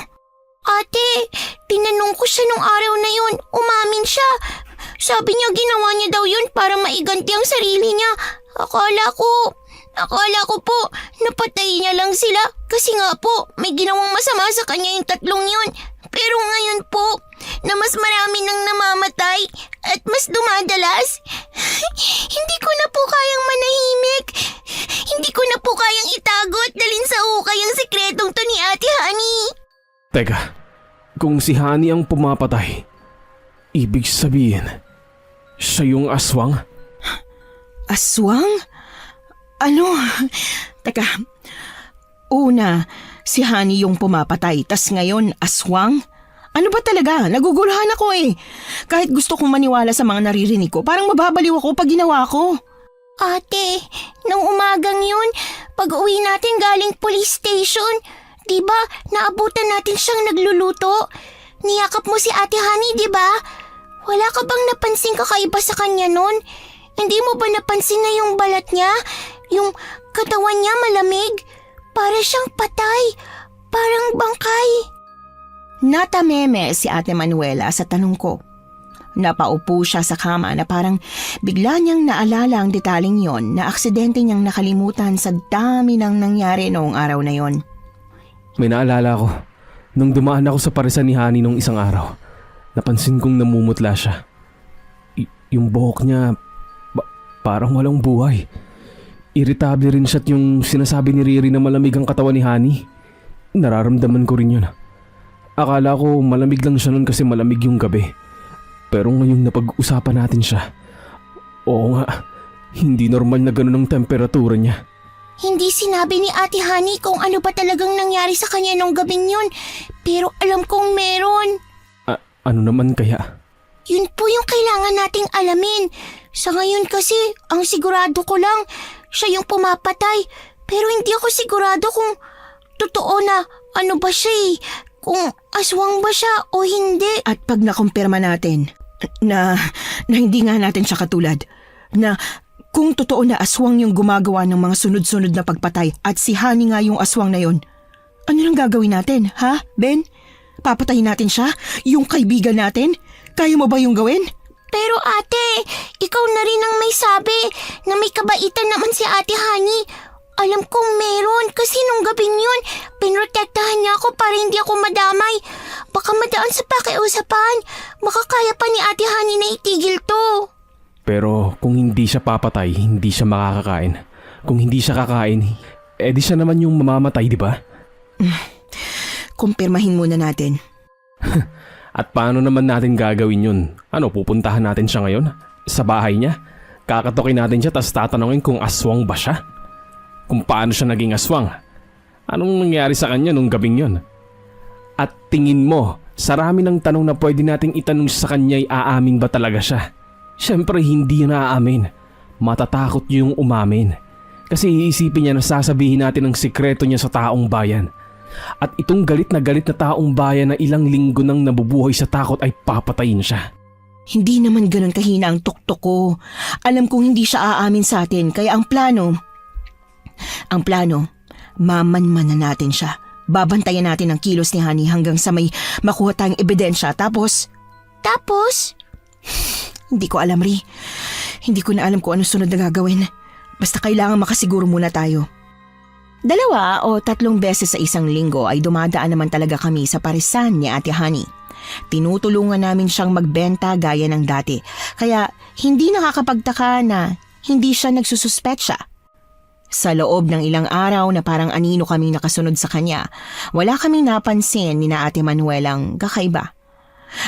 Ate, tinanong ko siya nung araw na yun. Umamin siya. Sabi niya ginawa niya daw yun para maiganti ang sarili niya. Akala ko po, napatay niya lang sila. Kasi nga po, may ginawang masama sa kanya yung tatlong yun. Pero ngayon po, na mas marami nang namamatay at mas dumadalas, hindi ko na po kayang manahimik. Hindi ko na po kayang itago at dalhin sa ukay ang sikretong to ni Ate Honey. Teka, kung si Honey ang pumapatay, ibig sabihin, siya yung aswang? Aswang? Ano? Teka, una, si Honey yung pumapatay, tas ngayon, aswang? Ano ba talaga? Naguguluhan ako eh. Kahit gusto kong maniwala sa mga naririnig ko, parang mababaliw ako pag ginawa ko. Ate, nung umagang yun, pag uwi natin galing police station, diba naabutan natin siyang nagluluto? Niyakap mo si Ate Honey, diba? Wala ka bang napansin kakaiba sa kanya nun? Hindi mo ba napansin na yung balat niya? Yung katawan niya malamig? Para siyang patay. Parang bangkay. Natameme si Ate Manuela sa tanong ko. Napaupo siya sa kama na parang bigla niyang naalala ang detaling yon na aksidente niyang nakalimutan sa dami ng nangyari noong araw na yon. May naalala ko. Nung dumaan ako sa parisan ni Honey nung isang araw, napansin kong namumutla siya. Yung buhok niya, parang walang buhay. Irritable rin siya at yung sinasabi ni Riri na malamig ang katawan ni Honey. Nararamdaman ko rin yun. Akala ko malamig lang siya nun kasi malamig yung gabi. Pero ngayong napag-usapan natin siya, oo nga, hindi normal na ganun ang temperatura niya. Hindi sinabi ni Ate Honey kung ano ba talagang nangyari sa kanya nung gabing yun. Pero alam kong meron. Ano naman kaya? Yun po yung kailangan nating alamin. Sa ngayon kasi, ang sigurado ko lang, siya yung pumapatay. Pero hindi ako sigurado kung totoo na ano ba siya eh. Kung aswang ba siya o hindi. At pag nakumpirma natin na hindi nga natin siya katulad, na kung totoo na aswang yung gumagawa ng mga sunod-sunod na pagpatay at si Honey nga yung aswang na yon, ano lang gagawin natin, ha, Ben? Papatayin natin siya? Yung kaibigan natin? Kaya mo ba yung gawin? Pero ate, ikaw na rin ang may sabi na may kabaitan naman si Ate Honey. Alam kong meron kasi nung gabing yun, pinrotektahan niya ako para hindi ako madamay. Baka madaan sa pakiusapan. Baka kaya pa ni Ate Honey na itigil to. Pero kung hindi siya papatay, hindi siya makakakain. Kung hindi siya kakain, edi siya naman yung mamamatay, di ba? Kumpirmahin muna natin. At paano naman natin gagawin yun? Ano, pupuntahan natin siya ngayon? Sa bahay niya? Kakatokin natin siya tas tatanungin kung aswang ba siya? Kung paano siya naging aswang? Anong nangyari sa kanya nung gabing yun? At tingin mo, sa rami ng tanong na pwede nating itanong sa kanya ay aamin ba talaga siya? Siyempre hindi na aamin. Matatakot yung umamin. Kasi iisipin niya na sasabihin natin ang sikreto niya sa taong bayan. At itong galit na taong bayan na ilang linggo nang nabubuhay sa takot ay papatayin siya. Hindi naman ganun kahina ang tuktok ko. Alam kong hindi siya aamin sa atin, kaya ang plano, mamanmanan natin siya. Babantayan natin ang kilos ni Honey hanggang sa may makuha tayong ebidensya. Tapos? Hindi ko alam, Ri. Hindi ko na alam kung ano sunod na gagawin. Basta kailangan makasiguro muna tayo. 2 o 3 beses sa isang linggo ay dumadaan naman talaga kami sa parisan ni Ate Honey. Tinutulungan namin siyang magbenta gaya ng dati. Kaya hindi nakakapagtaka na hindi siya nagsususpetsa. Sa loob ng ilang araw na parang anino kaming nakasunod sa kanya, wala kaming napansin ni na Ate Manuelang kakaiba.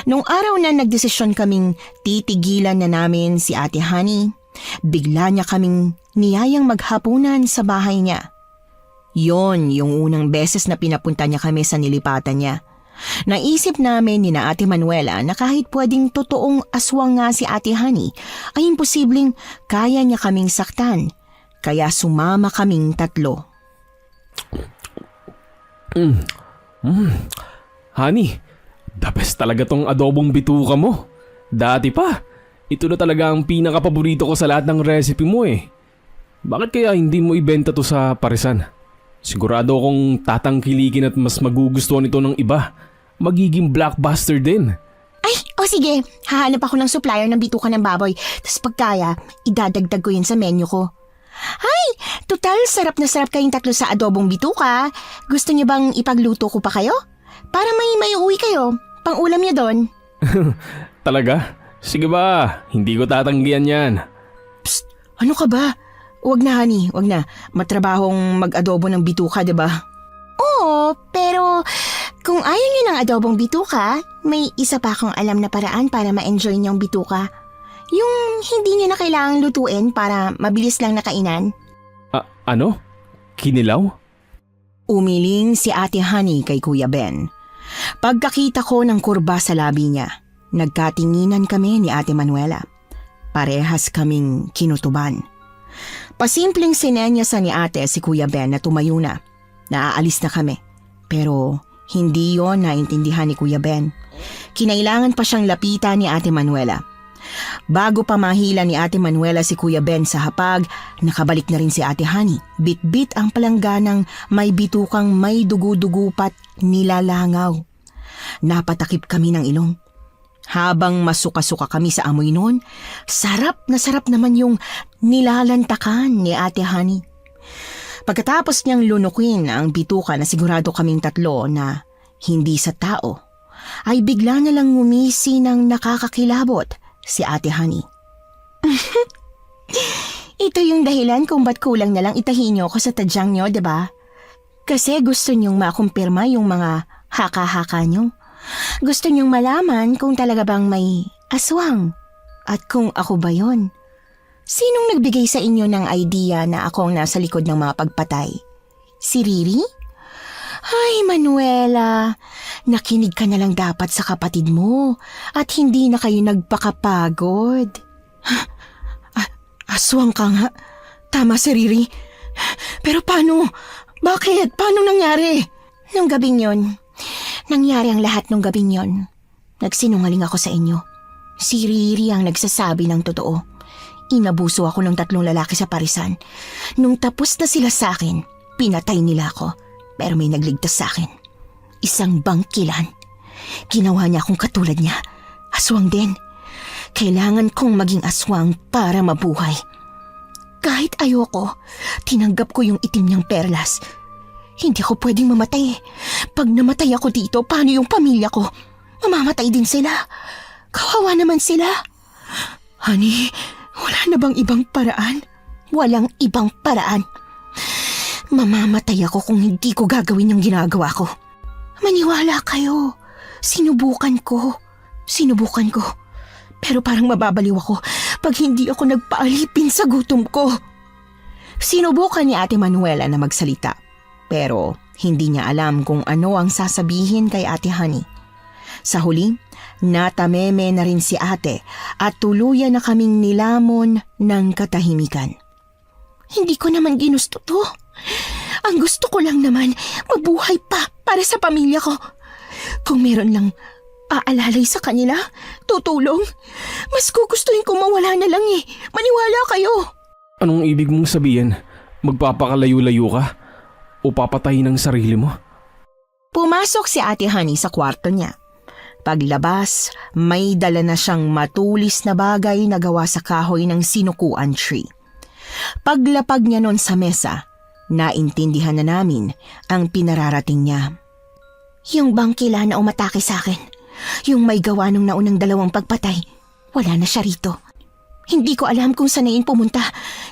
Nung araw na nagdesisyon kaming titigilan na namin si Ate Honey, bigla niya kaming niyayang maghapunan sa bahay niya. Yon yung unang beses na pinapunta niya kami sa nilipatan niya. Naisip namin ni na Ate Manuela na kahit pwedeng totoong aswang nga si Ate Honey, ay imposibleng kaya niya kaming saktan. Kaya sumama kaming 3. Honey, the best talaga tong adobong bituka mo. Dati pa, ito na talaga ang pinaka-paborito ko sa lahat ng recipe mo eh. Bakit kaya hindi mo ibenta to sa parisan? Sigurado akong tatangkilikin at mas magugustuhan ito ng iba. Magiging blockbuster din. Ay, sige. Hahanap ako ng supplier ng bituka ng baboy. Tapos pagkaya, idadagdag ko yun sa menu ko. Ay, total sarap na sarap kayong 3 sa adobong bituka. Gusto niyo bang ipagluto ko pa kayo? Para may uwi kayo. Pang-ulam niyo doon. Talaga? Sige ba, hindi ko tatanggihan yan. Psst, ano ka ba? Wag na, Honey, wag na. Matrabahong mag-adobo ng bituka, diba? Oo, pero kung ayaw niyo ng adobong bituka, may isa pa akong alam na paraan para ma-enjoy niyong bituka. Yung hindi niya na kailangang lutuin para mabilis lang nakainan. Ano? Kinilaw? Umiling si Ate Honey kay Kuya Ben. Pagkakita ko ng kurba sa labi niya, nagkatinginan kami ni Ate Manuela. Parehas kaming kinutuban. Pasimpleng sinenyasan ni ate si Kuya Ben na tumayo na. Naaalis na kami. Pero hindi yon naintindihan ni Kuya Ben. Kinailangan pa siyang lapitan ni Ate Manuela. Bago pa mahila ni Ate Manuela si Kuya Ben sa hapag, nakabalik na rin si Ate Honey. Bit-bit ang palangganang may bitukang may dugu-dugupat nilalangaw. Napatakip kami ng ilong. Habang masuka-suka kami sa amoy noon, sarap naman yung nilalantakan ni Ate Honey. Pagkatapos niyang lunukin ang bituka na sigurado kaming tatlo na hindi sa tao, ay bigla na lang ngumisi ng nakakakilabot si Ate Honey. Ito yung dahilan kung ba't kulang na lang itahin niyo ako sa tadyang niyo, diba? Kasi gusto niyong makumpirma yung mga haka-haka niyo. Gusto niyong malaman kung talaga bang may aswang at kung ako ba yon. Sinong nagbigay sa inyo ng idea na ako ang nasa likod ng mga pagpatay? Si Riri? Ay, Manuela, nakinig ka na lang dapat sa kapatid mo at hindi na kayo nagpakapagod. Aswang ka nga. Tama si Riri. Pero paano? Bakit? Paano nangyari? Nung gabing yon, nangyari ang lahat nung gabing yon. Nagsinungaling ako sa inyo. Si Riri ang nagsasabi ng totoo. Inabuso ako ng 3 lalaki sa parisan. Nung tapos na sila sa akin, pinatay nila ako. Pero may nagligtas sa akin. Isang bangkilan. Ginawa niya akong katulad niya. Aswang din. Kailangan kong maging aswang para mabuhay. Kahit ayoko, tinanggap ko yung itim niyang perlas. Hindi ako pwedeng mamatay. Pag namatay ako dito, paano yung pamilya ko? Mamamatay din sila. Kawawa naman sila. Honey, wala na bang ibang paraan? Walang ibang paraan. Mamamatay ako kung hindi ko gagawin yung ginagawa ko. Maniwala kayo. Sinubukan ko. Pero parang mababaliw ako pag hindi ako nagpaalipin sa gutom ko. Sinubukan ni Ate Manuela na magsalita. Pero hindi niya alam kung ano ang sasabihin kay Ate Honey. Sa huli, natameme na rin si ate at tuluyan na kaming nilamon ng katahimikan. Hindi ko naman ginusto to. Ang gusto ko lang naman, mabuhay pa para sa pamilya ko. Kung meron lang aalalay sa kanila, tutulong, mas gugustuhin ko mawala na lang eh. Maniwala kayo. Anong ibig mong sabihin? Magpapakalayo-layo ka? O papatayin ang sarili mo? Pumasok si Ate Honey sa kwarto niya. Paglabas, may dala na siyang matulis na bagay na gawa sa kahoy ng sinukuan tree. Paglapag niya noon sa mesa, naintindihan na namin ang pinararating niya. Yung bangkila na umatake sa akin, yung may gawa nung naunang 2 pagpatay, wala na siya rito. Hindi ko alam kung sanayin pumunta.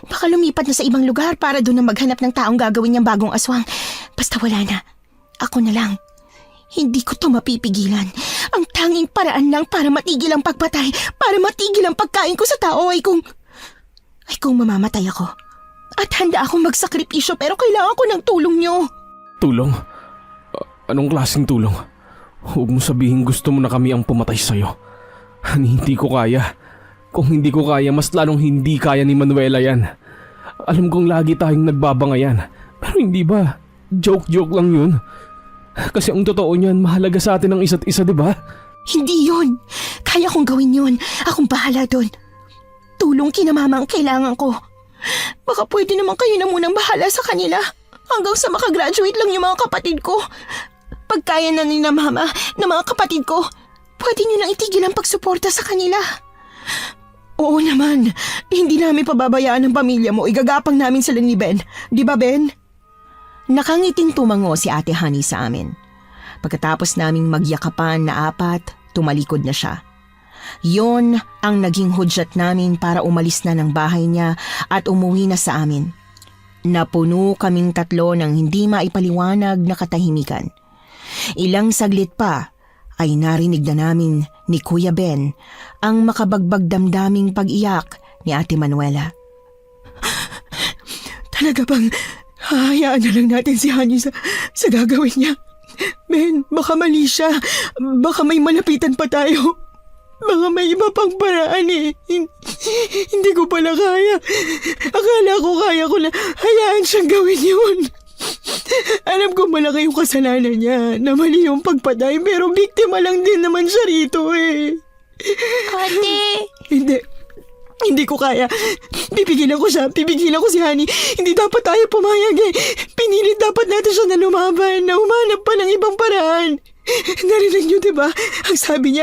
Baka lumipat na sa ibang lugar para doon na maghanap ng taong gagawin niyang bagong aswang. Basta wala na. Ako na lang. Hindi ko to mapipigilan. Ang tanging paraan lang para matigil ang pagpatay, para matigil ang pagkain ko sa tao ay kung mamamatay ako. At handa akong magsakripisyo pero kailangan ko ng tulong niyo. Tulong? Anong klaseng tulong? Huwag mo sabihin gusto mo na kami ang pumatay sa'yo. Hindi ko kaya. Kung hindi ko kaya, mas lalong hindi kaya ni Manuela yan. Alam kong lagi tayong nagbabangayan. Pero hindi ba? Joke lang yun. Kasi ang totoo niyan, mahalaga sa atin ang isa't isa, di ba? Hindi yun. Kaya kong gawin yun. Akong bahala doon. Tulong kina mama ang kailangan ko. Baka pwede naman kayo na munang bahala sa kanila. Hanggang sa makagraduate lang yung mga kapatid ko. Pag kaya na ni na mama na mga kapatid ko, pwede nyo nang itigil ang pagsuporta sa kanila. Oo naman. Hindi namin pababayaan ang pamilya mo. Igagapang namin sila ni Ben. Di ba, Ben? Nakangiting tumango si Ate Honey sa amin. Pagkatapos naming magyakapan na 4, tumalikod na siya. Yon ang naging hudyat namin para umalis na ng bahay niya at umuwi na sa amin. Napuno kaming 3 ng hindi maipaliwanag na katahimikan. Ilang saglit pa ay narinig na namin ni Kuya Ben ang makabagbag damdaming pag-iyak ni Ate Manuela. Talaga bang hahayaan na lang natin si Honey sa gagawin niya? Ben, baka mali siya. Baka may malapitan pa tayo. Baka may iba pang paraan eh. Hindi ko pala kaya. Akala ko kaya ko na hayaan siyang gawin yun. Alam ko malaki yung kasalanan niya na mali yung pagpatay pero biktima lang din naman siya rito eh. Ate! Hindi ko kaya. Pipigilan ko siya. Pipigilan ko si Honey. Hindi dapat tayo pumayag eh. Pinilit dapat natin siya na lumaban, na humanap pa ng ibang paraan. Narinig niyo diba? Ang sabi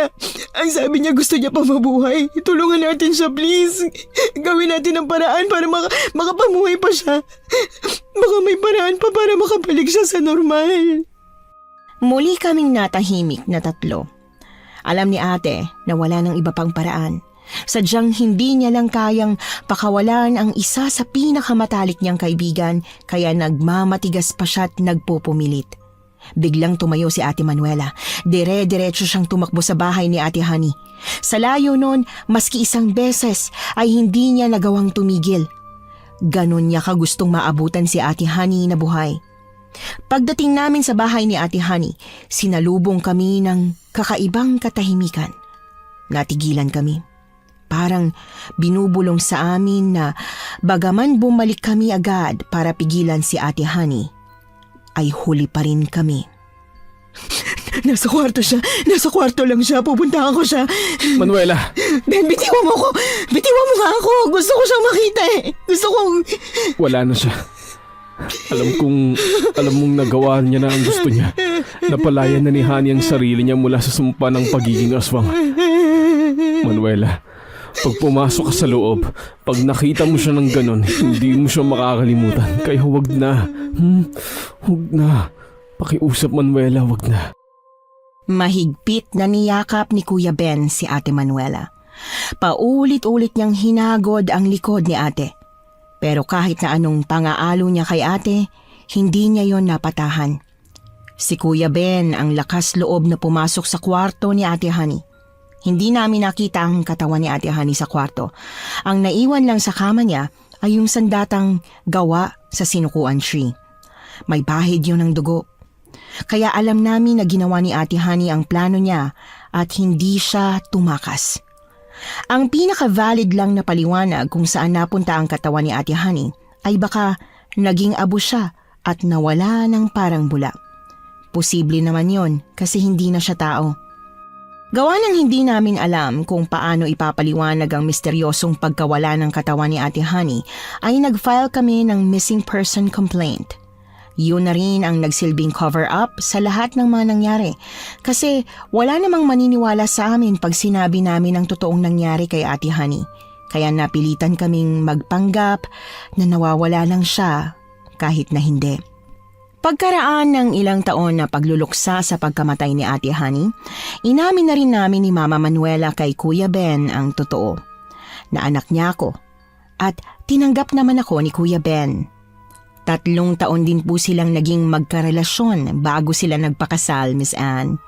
niya gusto niya pa mabuhay. Tulungan natin siya please. Gawin natin ang paraan para makapamuhay pa siya. Baka may paraan pa para makabalik siya sa normal. Muli kaming natahimik na tatlo. Alam ni ate na wala ng iba pang paraan. Sadyang hindi niya lang kayang pakawalan ang isa sa pinakamatalik niyang kaibigan kaya nagmamatigas pa siya at nagpupumilit. Biglang tumayo si Ate Manuela. Dire-diretso siyang tumakbo sa bahay ni Ate Honey. Sa layo nun, maski isang beses ay hindi niya nagawang tumigil. Ganon niya kagustong maabutan si Ate Honey na buhay. Pagdating namin sa bahay ni Ate Honey, sinalubong kami ng kakaibang katahimikan. Natigilan kami. Parang binubulong sa amin na bagaman bumalik kami agad para pigilan si Ate Honey, ay huli pa rin kami. Nasa kwarto siya. Nasa kwarto lang siya. Pupuntahan ko siya. Manuela! Ben, bitiwan mo ko. Bitiwan mo nga ako. Gusto ko siyang makita eh. Gusto kong... Wala na siya. Alam mong nagawa niya na ang gusto niya. Napalayan na ni Honey ang sarili niya mula sa sumpa ng pagiging aswang. Manuela, pag pumasok ka sa loob, pag nakita mo siya ng ganon, hindi mo siya makakalimutan. Kaya huwag na. Huwag na. Pakiusap, Manuela, huwag na. Mahigpit na niyakap ni Kuya Ben si Ate Manuela. Paulit-ulit niyang hinagod ang likod ni ate. Pero kahit na anong pangaalo niya kay ate, hindi niya yon napatahan. Si Kuya Ben ang lakas loob na pumasok sa kwarto ni Ate Honey. Hindi namin nakita ang katawan ni Ate Honey sa kwarto. Ang naiwan lang sa kama niya ay yung sandatang gawa sa sinukuan tree. May bahid yun ng dugo. Kaya alam namin na ginawa ni Ate Honey ang plano niya at hindi siya tumakas. Ang pinaka-valid lang na paliwanag kung saan napunta ang katawan ni Ate Honey ay baka naging abo siya at nawala ng parang bula. Posible naman yon kasi hindi na siya tao. Gawa ng hindi namin alam kung paano ipapaliwanag ang misteryosong pagkawala ng katawan ni Ate Honey, ay nag-file kami ng missing person complaint. Yun na rin ang nagsilbing cover-up sa lahat ng mga nangyari kasi wala namang maniniwala sa amin pag sinabi namin ang totoong nangyari kay Ate Honey. Kaya napilitan kaming magpanggap na nawawala lang siya kahit na hindi. Pagkaraan ng ilang taon na pagluluksa sa pagkamatay ni Ate Honey, inamin na rin namin ni Mama Manuela kay Kuya Ben ang totoo. Na anak niya ako at tinanggap naman ako ni Kuya Ben. 3 taon din po silang naging magkarelasyon bago sila nagpakasal, Miss Anne.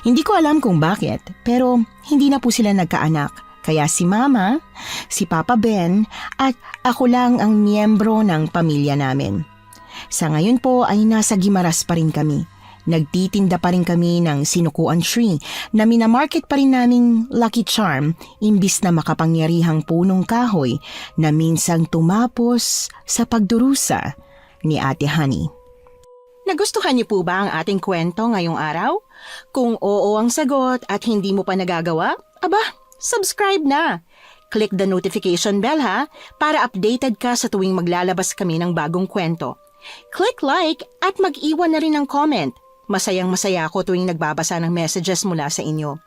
Hindi ko alam kung bakit, pero hindi na po sila nagkaanak. Kaya si Mama, si Papa Ben at ako lang ang miyembro ng pamilya namin. Sa ngayon po ay nasa Gimaras pa rin kami. Nagtitinda pa rin kami ng sinukuan tree na minamarket pa rin naming Lucky Charm imbis na makapangyarihang punong kahoy na minsang tumapos sa pagdurusa ni Ate Honey. Nagustuhan niyo po ba ang ating kwento ngayong araw? Kung oo ang sagot at hindi mo pa nagagawa, aba, subscribe na! Click the notification bell ha, para updated ka sa tuwing maglalabas kami ng bagong kwento. Click like at mag-iwan na rin ng comment. Masayang-masaya ako tuwing nagbabasa ng messages mula sa inyo.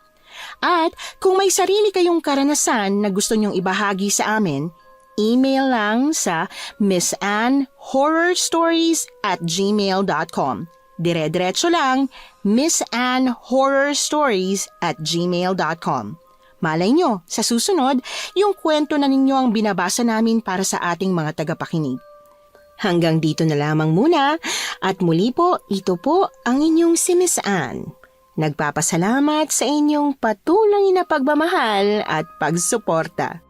At kung may sarili kayong karanasan na gusto nyong ibahagi sa amin, email lang sa missanhorrorstories@gmail.com. Dire-diretso lang, missanhorrorstories@gmail.com. Malay nyo, sa susunod, yung kwento na ninyo ang binabasa namin para sa ating mga tagapakinig. Hanggang dito na lamang muna at muli po, ito po ang inyong si Miss Anne. Nagpapasalamat sa inyong patuloy na pagmamahal at pagsuporta.